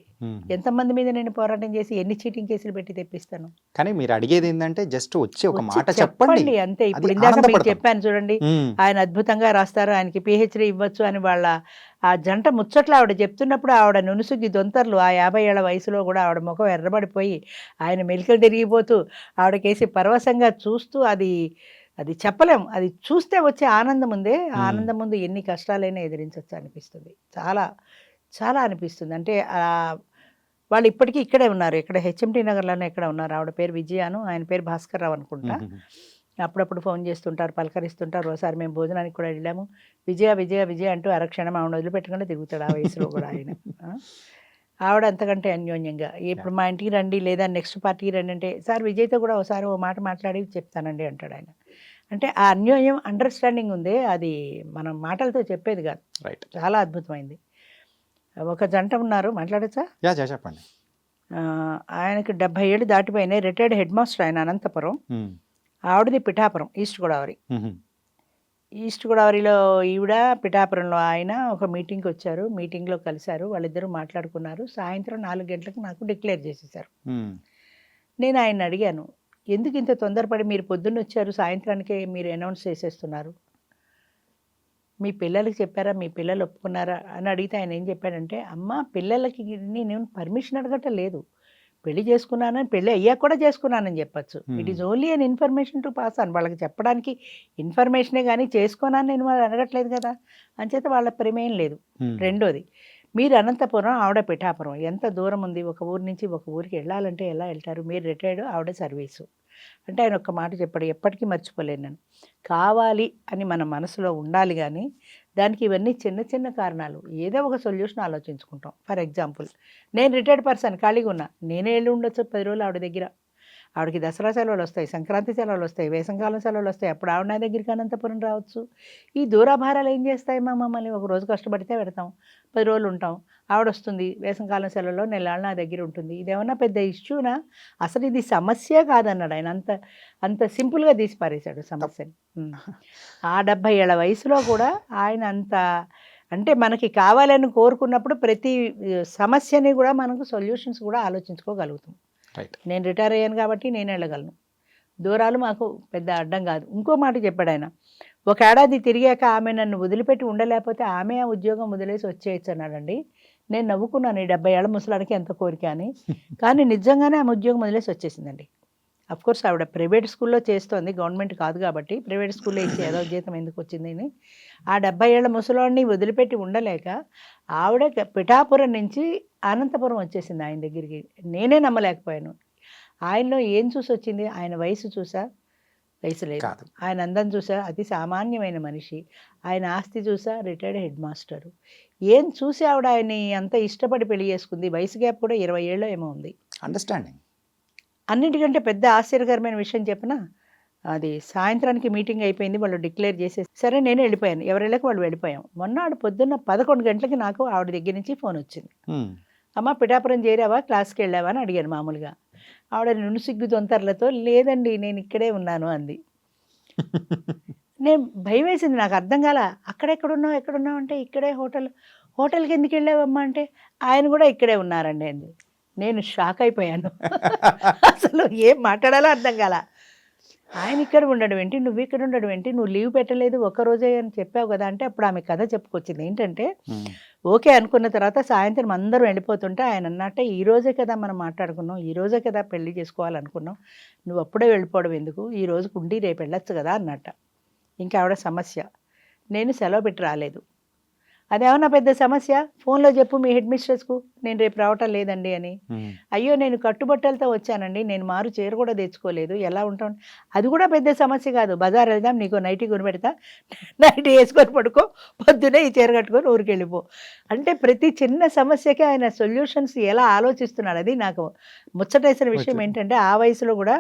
ఎంతమంది మీద నేను పోరాటం చేసి ఎన్ని చీటింగ్ కేసులు పెట్టి తెప్పిస్తాను. కానీ మీరు అడిగేది ఏంటంటే జస్ట్ వచ్చి ఒక మాట చెప్పండి చెప్పండి అంతే. ఇప్పుడు ఇందాక మీకు చెప్పాను చూడండి, ఆయన అద్భుతంగా రాస్తారు, ఆయనకి పిహెచ్డీ ఇవ్వచ్చు అని వాళ్ళ ఆ జంట ముచ్చట్లు ఆవిడ చెప్తున్నప్పుడు ఆవిడ నునుసుకి దొంతర్లు ఆ 50 ఏళ్ల వయసులో కూడా ఆవిడ ముఖం ఎర్రబడిపోయి ఆయన మెలికలు తిరిగిపోతూ ఆవిడకేసి పరవశంగా చూస్తూ అది చెప్పలేం. అది చూస్తే వచ్చే ఆనందం ఉందే, ఆ ఆనందం ముందు ఎన్ని కష్టాలైనా ఎదిరించవచ్చు అనిపిస్తుంది. చాలా చాలా అనిపిస్తుంది. అంటే వాళ్ళు ఇప్పటికీ ఇక్కడే ఉన్నారు. ఇక్కడ హెచ్ఎంటీ నగర్లోనే ఇక్కడ ఉన్నారు. ఆవిడ పేరు విజయాను, ఆయన పేరు భాస్కర్ రావు అనుకుంటా. అప్పుడప్పుడు ఫోన్ చేస్తుంటారు, పలకరిస్తుంటారు. ఒకసారి మేము భోజనానికి కూడా వెళ్ళాము. విజయ విజయ విజయ అంటూ అరక్షణం ఆవిడ వదిలిపెట్టకుండా తిరుగుతాడు ఆ వయసులో కూడా ఆయన. ఆవిడ అంతకంటే అన్యోన్యంగా ఇప్పుడు మా ఇంటికి రండి లేదా నెక్స్ట్ పార్టీకి రండి అంటే, సార్ విజయ్తో కూడా ఒకసారి ఓ మాట మాట్లాడి చెప్తానండి అంటాడు ఆయన. అంటే ఆ అన్యోన్యం అండర్స్టాండింగ్ ఉందే, అది మనం మాటలతో చెప్పేది కాదు. రైట్. చాలా అద్భుతమైంది. ఒక జంట ఉన్నారు, మాట్లాడచ్చా? చెప్పండి. ఆయనకి 70 ఏళ్ళు దాటిపోయినాయి. రిటైర్డ్ హెడ్ మాస్టర్ ఆయన అనంతపురం. ఆవిడది పిఠాపురం, ఈస్ట్ గోదావరి. ఈస్ట్ గోదావరిలో ఈవిడ, పిఠాపురంలో ఆయన ఒక మీటింగ్కి వచ్చారు. మీటింగ్లో కలిశారు, వాళ్ళిద్దరూ మాట్లాడుకున్నారు. సాయంత్రం 4 గంటలకు నాకు డిక్లేర్ చేసేసారు. నేను ఆయన అడిగాను, ఎందుకు ఇంత తొందరపడి మీరు పొద్దున్న వచ్చారు, సాయంత్రానికే మీరు అనౌన్స్ చేసేస్తున్నారు, మీ పిల్లలకి చెప్పారా, మీ పిల్లలు ఒప్పుకున్నారా అని అడిగితే ఆయన ఏం చెప్పాడంటే, అమ్మ పిల్లలకి నేను పర్మిషన్ అడగటం లేదు, పెళ్లి చేసుకున్నానని, పెళ్ళి అయ్యాక కూడా చేసుకున్నానని చెప్పచ్చు. It is only an information to pass అని, వాళ్ళకి చెప్పడానికి ఇన్ఫర్మేషనే కానీ చేసుకోనాను నేను వాళ్ళు అడగట్లేదు కదా, అంచేత వాళ్ళ ప్రేమేం లేదు. రెండోది, మీరు అనంతపురం, ఆవిడ పిఠాపురం, ఎంత దూరం ఉంది, ఒక ఊరు నుంచి ఒక ఊరికి వెళ్ళాలంటే ఎలా వెళ్తారు, మీరు రిటైర్డ్, ఆవిడ సర్వీసు. అంటే ఆయన ఒక్క మాట చెప్పాడు, ఎప్పటికీ మర్చిపోలేను నేను, కావాలి అని మన మనసులో ఉండాలి కానీ దానికి ఇవన్నీ చిన్న చిన్న కారణాలు, ఏదో ఒక సొల్యూషన్ ఆలోచించుకుంటాం. ఫర్ ఎగ్జాంపుల్, నేను రిటైర్డ్ పర్సన్, ఖాళీగా ఉన్నా, నేనే వెళ్ళి ఉండొచ్చు 10 రోజులు ఆవిడ దగ్గర. ఆవిడకి దసరా సెలవులు వస్తాయి, సంక్రాంతి సెలవులు వస్తాయి, వేసంకాలం సెలవులు వస్తాయి, అప్పుడు ఆవిడ నా దగ్గరికి అనంతపురం రావచ్చు. ఈ దూరాభారాలు ఏం చేస్తాయి మమ్మల్ని, ఒక రోజు కష్టపడితే పెడతాం, 10 రోజులు ఉంటాం, ఆవిడ వస్తుంది వేసంకాలం సెలవుల్లో నెలలు నా దగ్గర ఉంటుంది. ఇదేమన్నా పెద్ద ఇష్యూనా? అసలు ఇది సమస్య కాదన్నాడు ఆయన. అంత సింపుల్గా తీసి పారేశాడు సమస్యని. ఆ 70 ఏళ్ల వయసులో కూడా ఆయన అంత, అంటే మనకి కావాలని కోరుకున్నప్పుడు ప్రతి సమస్యని కూడా మనకు సొల్యూషన్స్ కూడా ఆలోచించుకోగలుగుతాం. నేను రిటైర్ అయ్యాను కాబట్టి నేను వెళ్ళగలను, దూరాలు మాకు పెద్ద అడ్డం కాదు. ఇంకో మాట చెప్పాడు ఆయన, ఒక ఏడాది తిరిగాక ఆమె నన్ను వదిలిపెట్టి ఉండలేకపోతే ఆమె ఆ ఉద్యోగం వదిలేసి వచ్చేయచ్చు అన్నాడండి. నేను నవ్వుకున్నాను, ఈ 70 ఏళ్ల ముసలాడికి ఎంత కోరిక అని. కానీ నిజంగానే ఆమె ఉద్యోగం వదిలేసి వచ్చేసిందండి. అఫ్కోర్స్ ఆవిడ ప్రైవేట్ స్కూల్లో చేస్తోంది, గవర్నమెంట్ కాదు కాబట్టి, ప్రైవేట్ స్కూల్లో ఇచ్చి ఏదో జీతం ఎందుకు వచ్చిందని. ఆ 70 ఏళ్ల ముసలాడిని వదిలిపెట్టి ఉండలేక ఆవిడ పిఠాపురం నుంచి అనంతపురం వచ్చేసింది ఆయన దగ్గరికి. నేనే నమ్మలేకపోయాను. ఆయనలో ఏం చూసి వచ్చింది, ఆయన వయసు చూసా, వయసు లేదు. ఆయన అందం చూసా, అతి సామాన్యమైన మనిషి. ఆయన ఆస్తి చూసా, రిటైర్డ్ హెడ్ మాస్టరు. ఏం చూసి ఆవిడ ఆయన్ని అంత ఇష్టపడి పెళ్లి చేసుకుంది. వయసు గ్యాప్ కూడా 20 ఏళ్ళో ఏమో ఉంది. అండర్స్టాండింగ్. అన్నిటికంటే పెద్ద ఆశ్చర్యకరమైన విషయం చెప్పిన, అది సాయంత్రానికి మీటింగ్ అయిపోయింది, వాళ్ళు డిక్లేర్ చేసేసి సరే నేను వెళ్ళిపోయాను, ఎవరిళ్ళకి వాళ్ళు వెళ్ళిపోయాం. మొన్నాడు పొద్దున్న 11 గంటలకి నాకు ఆవిడ దగ్గర నుంచి ఫోన్ వచ్చింది. అమ్మ పిఠాపురం చేరావా, క్లాస్కి వెళ్ళావా అని అడిగాను మామూలుగా. ఆవిడ నునుసిగ్గు తొంతర్లతో లేదండి నేను ఇక్కడే ఉన్నాను అంది. నేను భయం వేసింది, నాకు అర్థం కాల. ఎక్కడున్నావు అంటే ఇక్కడే హోటల్కి ఎందుకు వెళ్ళావమ్మా అంటే ఆయన కూడా ఇక్కడే ఉన్నారండి అంది. నేను షాక్ అయిపోయాను. అసలు ఏం మాట్లాడాలో అర్థం కాల. ఆయన ఇక్కడ ఉండడం ఏంటి, నువ్వు ఇక్కడ ఉండడం ఏంటి, నువ్వు లీవ్ పెట్టలేదు ఒక్కరోజే అని చెప్పావు కదా అంటే అప్పుడు ఆమె కథ చెప్పుకొచ్చింది. ఏంటంటే ఓకే అనుకున్న తర్వాత సాయంత్రం అందరూ వెళ్ళిపోతుంటే ఆయన అన్నట్టే, ఈ రోజే కదా మనం మాట్లాడుకున్నాం, ఈ రోజే కదా పెళ్లి చేసుకోవాలనుకున్నాం, నువ్వు అప్పుడే వెళ్ళిపోవడం ఎందుకు, ఈ రోజుకు ఉండి రేపు వెళ్ళొచ్చు కదా అన్నట్ట. ఇంకా ఆవిడ సమస్య, నేను సెలవు పెట్టి రాలేదు. అదేమన్నా పెద్ద సమస్య? ఫోన్లో చెప్పు మీ హెడ్ మిస్ట్రెస్కు నేను రేపు రావటం లేదండి అని. అయ్యో నేను కట్టుబట్టలతో వచ్చానండి, నేను మారు చీర కూడా తెచ్చుకోలేదు, ఎలా ఉంటాను? అది కూడా పెద్ద సమస్య కాదు. బజార్ వెళ్దాం, నీకు నైటీ కొనిపెడతా, నైటీ వేసుకొని పడుకో, పొద్దునే ఈ చీర కట్టుకొని ఊరికి వెళ్ళిపో. అంటే ప్రతి చిన్న సమస్యకి ఆయన సొల్యూషన్స్ ఎలా ఆలోచిస్తున్నాడు. అది నాకు ముచ్చటేసిన విషయం ఏంటంటే ఆ వయసులో కూడా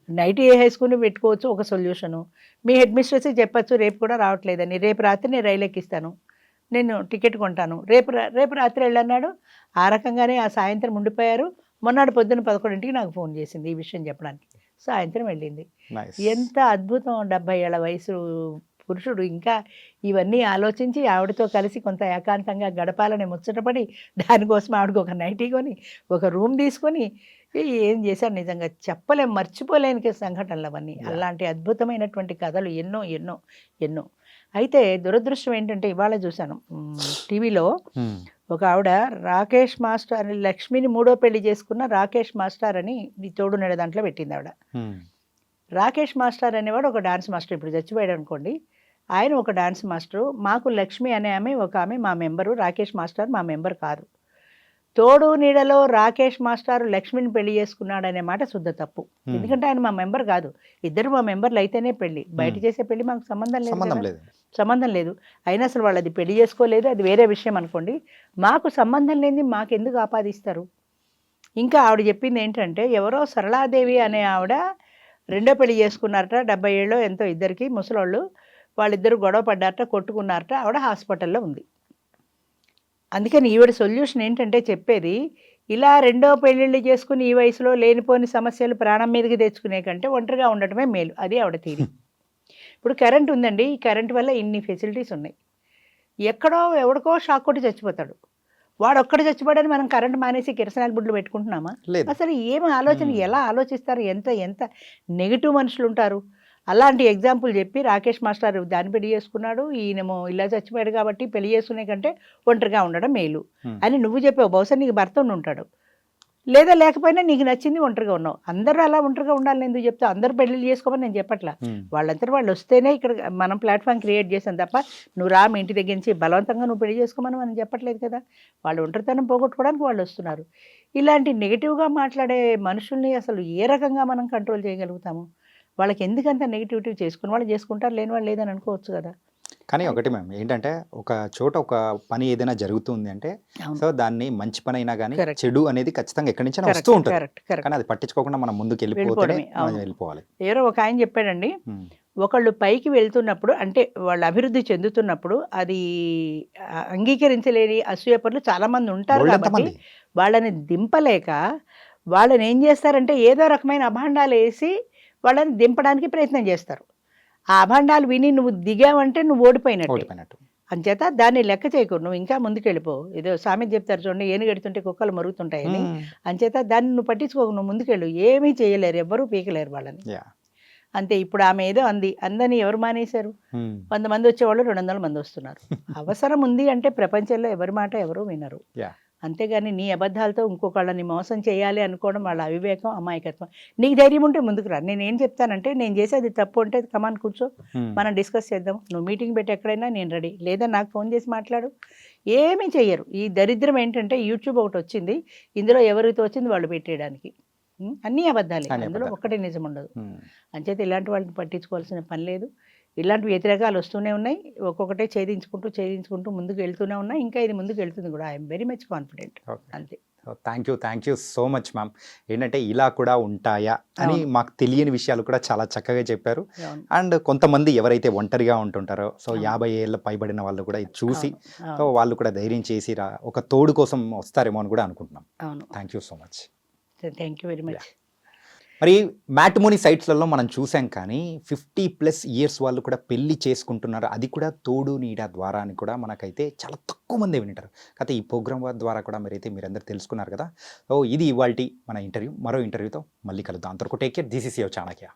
నైటీ వేసుకుని పెట్టుకోవచ్చు ఒక సొల్యూషను. మీ హెడ్ మిస్ట్రెస్కి చెప్పచ్చు రేపు కూడా రావట్లేదని, రేపు రాత్రి నేను రైలు ఎక్కిస్తాను, నేను టికెట్ కొంటాను, రేపు రాత్రి వెళ్ళన్నాడు. ఆ రకంగానే ఆ సాయంత్రం ఉండిపోయారు. మొన్నటి పొద్దున్న 11ంటికి నాకు ఫోన్ చేసింది ఈ విషయం చెప్పడానికి. సాయంత్రం వెళ్ళింది. ఎంత అద్భుతం! 70 ఏళ్ల వయసు పురుషుడు ఇంకా ఇవన్నీ ఆలోచించి ఆవిడతో కలిసి కొంత ఏకాంతంగా గడపాలని ముచ్చటపడి దానికోసం ఆవిడకి ఒక నైటీ కొని ఒక రూమ్ తీసుకొని ఏం చేశారు నిజంగా చెప్పలేం, మర్చిపోలేని సంఘటనలు అవన్నీ. అలాంటి అద్భుతమైనటువంటి కథలు ఎన్నో ఎన్నో ఎన్నో. అయితే దురదృష్టం ఏంటంటే ఇవాళ చూశాను టీవీలో ఒక ఆవిడ రాకేష్ మాస్టర్ అని, లక్ష్మిని 3వ పెళ్లి చేసుకున్న రాకేష్ మాస్టర్ అని తోడు నడ దాంట్లో పెట్టింది ఆవిడ. రాకేష్ మాస్టర్ అనేవాడు ఒక డాన్స్ మాస్టర్, ఇప్పుడు చచ్చిపోయాడు అనుకోండి. ఆయన ఒక డాన్స్ మాస్టరు. మాకు లక్ష్మి అనే ఆమె ఒక ఆమె మా మెంబరు, రాకేష్ మాస్టర్ మా మెంబర్ కాదు. తోడు నీడలో రాకేష్ మాస్టారు లక్ష్మిని పెళ్లి చేసుకున్నాడు అనే మాట శుద్ధ తప్పు. ఎందుకంటే ఆయన మా మెంబర్ కాదు. ఇద్దరు మా మెంబర్లు అయితేనే పెళ్లి, బయట చేసే పెళ్లి మాకు సంబంధం లేదు. అయినా అసలు వాళ్ళు అది పెళ్లి చేసుకోలేదు, అది వేరే విషయం అనుకోండి. మాకు సంబంధం లేని మాకెందుకు ఆపాదిస్తారు? ఇంకా ఆవిడ చెప్పింది ఏంటంటే ఎవరో సరళాదేవి అనే ఆవిడ 2వ పెళ్లి చేసుకున్నారట, 70 ఏళ్ళు ఎంతో, ఇద్దరికి ముసలోళ్ళు. వాళ్ళిద్దరు గొడవ పడ్డారట, కొట్టుకున్నారట, ఆవిడ హాస్పిటల్లో ఉంది. అందుకని ఈవిడ సొల్యూషన్ ఏంటంటే చెప్పేది, ఇలా 2వ పెళ్ళిళ్ళు చేసుకుని ఈ వయసులో లేనిపోని సమస్యలు ప్రాణం మీదకి తెచ్చుకునే కంటే ఒంటరిగా ఉండటమే మేలు. అది ఆవిడ తీరి. ఇప్పుడు కరెంట్ ఉందండి, ఈ కరెంట్ వల్ల ఇన్ని ఫెసిలిటీస్ ఉన్నాయి. ఎక్కడో ఎవడికో షాక్ కొట్టి చచ్చిపోతాడు, వాడు ఒక్కడు చచ్చిపోయాడని మనం కరెంట్ మానేసి కిరసనాయిల్ బుడ్లు పెట్టుకుంటున్నామా? అసలు ఏమి ఆలోచన, ఎలా ఆలోచిస్తారు? ఎంత ఎంత నెగిటివ్ మనుషులు ఉంటారు. అలాంటి ఎగ్జాంపుల్ చెప్పి రాకేష్ మాస్టర్ దాన్ని పెళ్లి చేసుకున్నాడు, ఈయనేమో ఇలా చచ్చిపోయాడు కాబట్టి పెళ్లి చేసుకునే కంటే ఒంటరిగా ఉండడం మేలు అని నువ్వు చెప్పావు. బహుశా నీకు భర్త ఉండి ఉంటాడు, లేదా లేకపోయినా నీకు నచ్చింది ఒంటరిగా ఉన్నావు. అందరూ అలా ఒంటరిగా ఉండాలని ఎందుకు చెప్తావు? అందరూ పెళ్లిళ్ళు చేసుకోమని నేను చెప్పట్లా. వాళ్ళంతా వాళ్ళు వస్తేనే ఇక్కడ మనం ప్లాట్ఫామ్ క్రియేట్ చేసాం తప్ప నువ్వు రా మీ ఇంటి దగ్గర నుంచి బలవంతంగా నువ్వు పెళ్లి చేసుకోమని మనం చెప్పట్లేదు కదా. వాళ్ళు ఒంటరితనం పోగొట్టుకోవడానికి వాళ్ళు వస్తున్నారు. ఇలాంటి నెగిటివ్గా మాట్లాడే మనుషుల్ని అసలు ఏ రకంగా మనం కంట్రోల్ చేయగలుగుతాము? వాళ్ళకి ఎందుకంత నెగిటివిటీ? చేసుకుని వాళ్ళు చేసుకుంటారు, లేని వాళ్ళు లేదని అనుకోవచ్చు కదా. కానీ ఒకటి మ్యామ్ ఏంటంటే ఒక చోట ఒక పని ఏదైనా జరుగుతుంది అంటే సో దాన్ని మంచి పని అయినా కానీ చెడు అనేది ఖచ్చితంగా ఎక్కడి నుంచి వస్తూ ఉంటుంది. కానీ అది పట్టించుకోకుండా మనం ముందుకు వెళ్ళిపోవాలి. ఎవరో ఒక ఆయన చెప్పాడండి, ఒకళ్ళు పైకి వెళ్తున్నప్పుడు అంటే వాళ్ళు అభివృద్ధి చెందుతున్నప్పుడు అది అంగీకరించలేని అసూయపరులు చాలా మంది ఉంటారు కాబట్టి వాళ్ళని దింపలేక వాళ్ళని ఏం చేస్తారంటే ఏదో రకమైన అభాండాలు వేసి వాళ్ళని దింపడానికి ప్రయత్నం చేస్తారు. ఆ అభాండాలు విని నువ్వు దిగావంటే నువ్వు ఓడిపోయినట్టు. అంచేత దాన్ని లెక్క చేయకు, నువ్వు ఇంకా ముందుకు వెళ్ళిపో. ఏదో సామెత చెప్తారు చూడండి, ఏనుగెడుతుంటే కుక్కలు మరుగుతుంటాయని. అంచేత దాన్ని నువ్వు పట్టించుకోకు, నువ్వు ముందుకెళ్ళు. ఏమీ చేయలేరు, ఎవ్వరూ పీకలేరు వాళ్ళని. అంతే. ఇప్పుడు ఆమె ఏదో అందని ఎవరు మానేశారు? 100 మంది వచ్చేవాళ్ళు 200 మంది వస్తున్నారు. అవసరం ఉంది అంటే ప్రపంచంలో ఎవరి మాట ఎవరు వినరు. అంతేగాని నీ అబద్ధాలతో ఇంకొకళ్ళని మోసం చేయాలి అనుకోవడం వాళ్ళ అవివేకం, అమాయకత్వం. నీకు ధైర్యం ఉంటే ముందుకు రా. నేనేం చెప్తానంటే నేను చేసేది తప్పు ఉంటే కమాన్ కూర్చో, మనం డిస్కస్ చేద్దాం. నువ్వు మీటింగ్ పెట్టి ఎక్కడైనా నేను రెడీ, లేదా నాకు ఫోన్ చేసి మాట్లాడు. ఏమీ చెయ్యరు. ఈ దరిద్రం ఏంటంటే యూట్యూబ్ ఒకటి వచ్చింది, ఇందులో ఎవరితో వచ్చింది వాళ్ళు పెట్టేయడానికి. అన్నీ అబద్ధాలే, అందులో ఒక్కటే నిజం ఉండదు. అంచేత ఇలాంటి వాళ్ళని పట్టించుకోవాల్సిన పని లేదు. ఇలాంటి వ్యతిరేకాలు వస్తూనే ఉన్నాయి, ఒక్కొక్కటే ఛేదించుకుంటూ ముందుకు వెళ్తూనే ఉన్నాయి. ఇంకా ఇది ముందుకు వెళ్తుంది కూడా. I'm very much confident. అంతే. Thank you so much ma'am. ఏంటంటే ఇలా కూడా ఉంటాయా అని మాకు తెలియని విషయాలు కూడా చాలా చక్కగా చెప్పారు. అండ్ కొంతమంది ఎవరైతే ఒంటరిగా ఉంటుంటారో సో 50 ఏళ్ళ పైబడిన వాళ్ళు కూడా ఇది చూసి సో వాళ్ళు కూడా ధైర్యం చేసి ఒక తోడు కోసం వస్తారేమో అని కూడా అనుకుంటున్నాం. Thank you so much. Thank you very much. మరి మ్యాట్రిమోనీ సైట్స్లలో మనం చూసాం, కానీ 50+ ఇయర్స్ వాళ్ళు కూడా పెళ్లి చేసుకుంటున్నారు. అది కూడా తోడు నీడ ద్వారా అని కూడా మనకైతే చాలా తక్కువ మంది వింటారు. కాకపోతే ఈ ప్రోగ్రామ్ ద్వారా కూడా మీరందరూ తెలుసుకున్నారు కదా. సో ఇది ఇవాల్టి మన ఇంటర్వ్యూ. మరో ఇంటర్వ్యూతో మళ్ళీ కలుద్దాం. అంతవరకు take care. This is your Chanakya.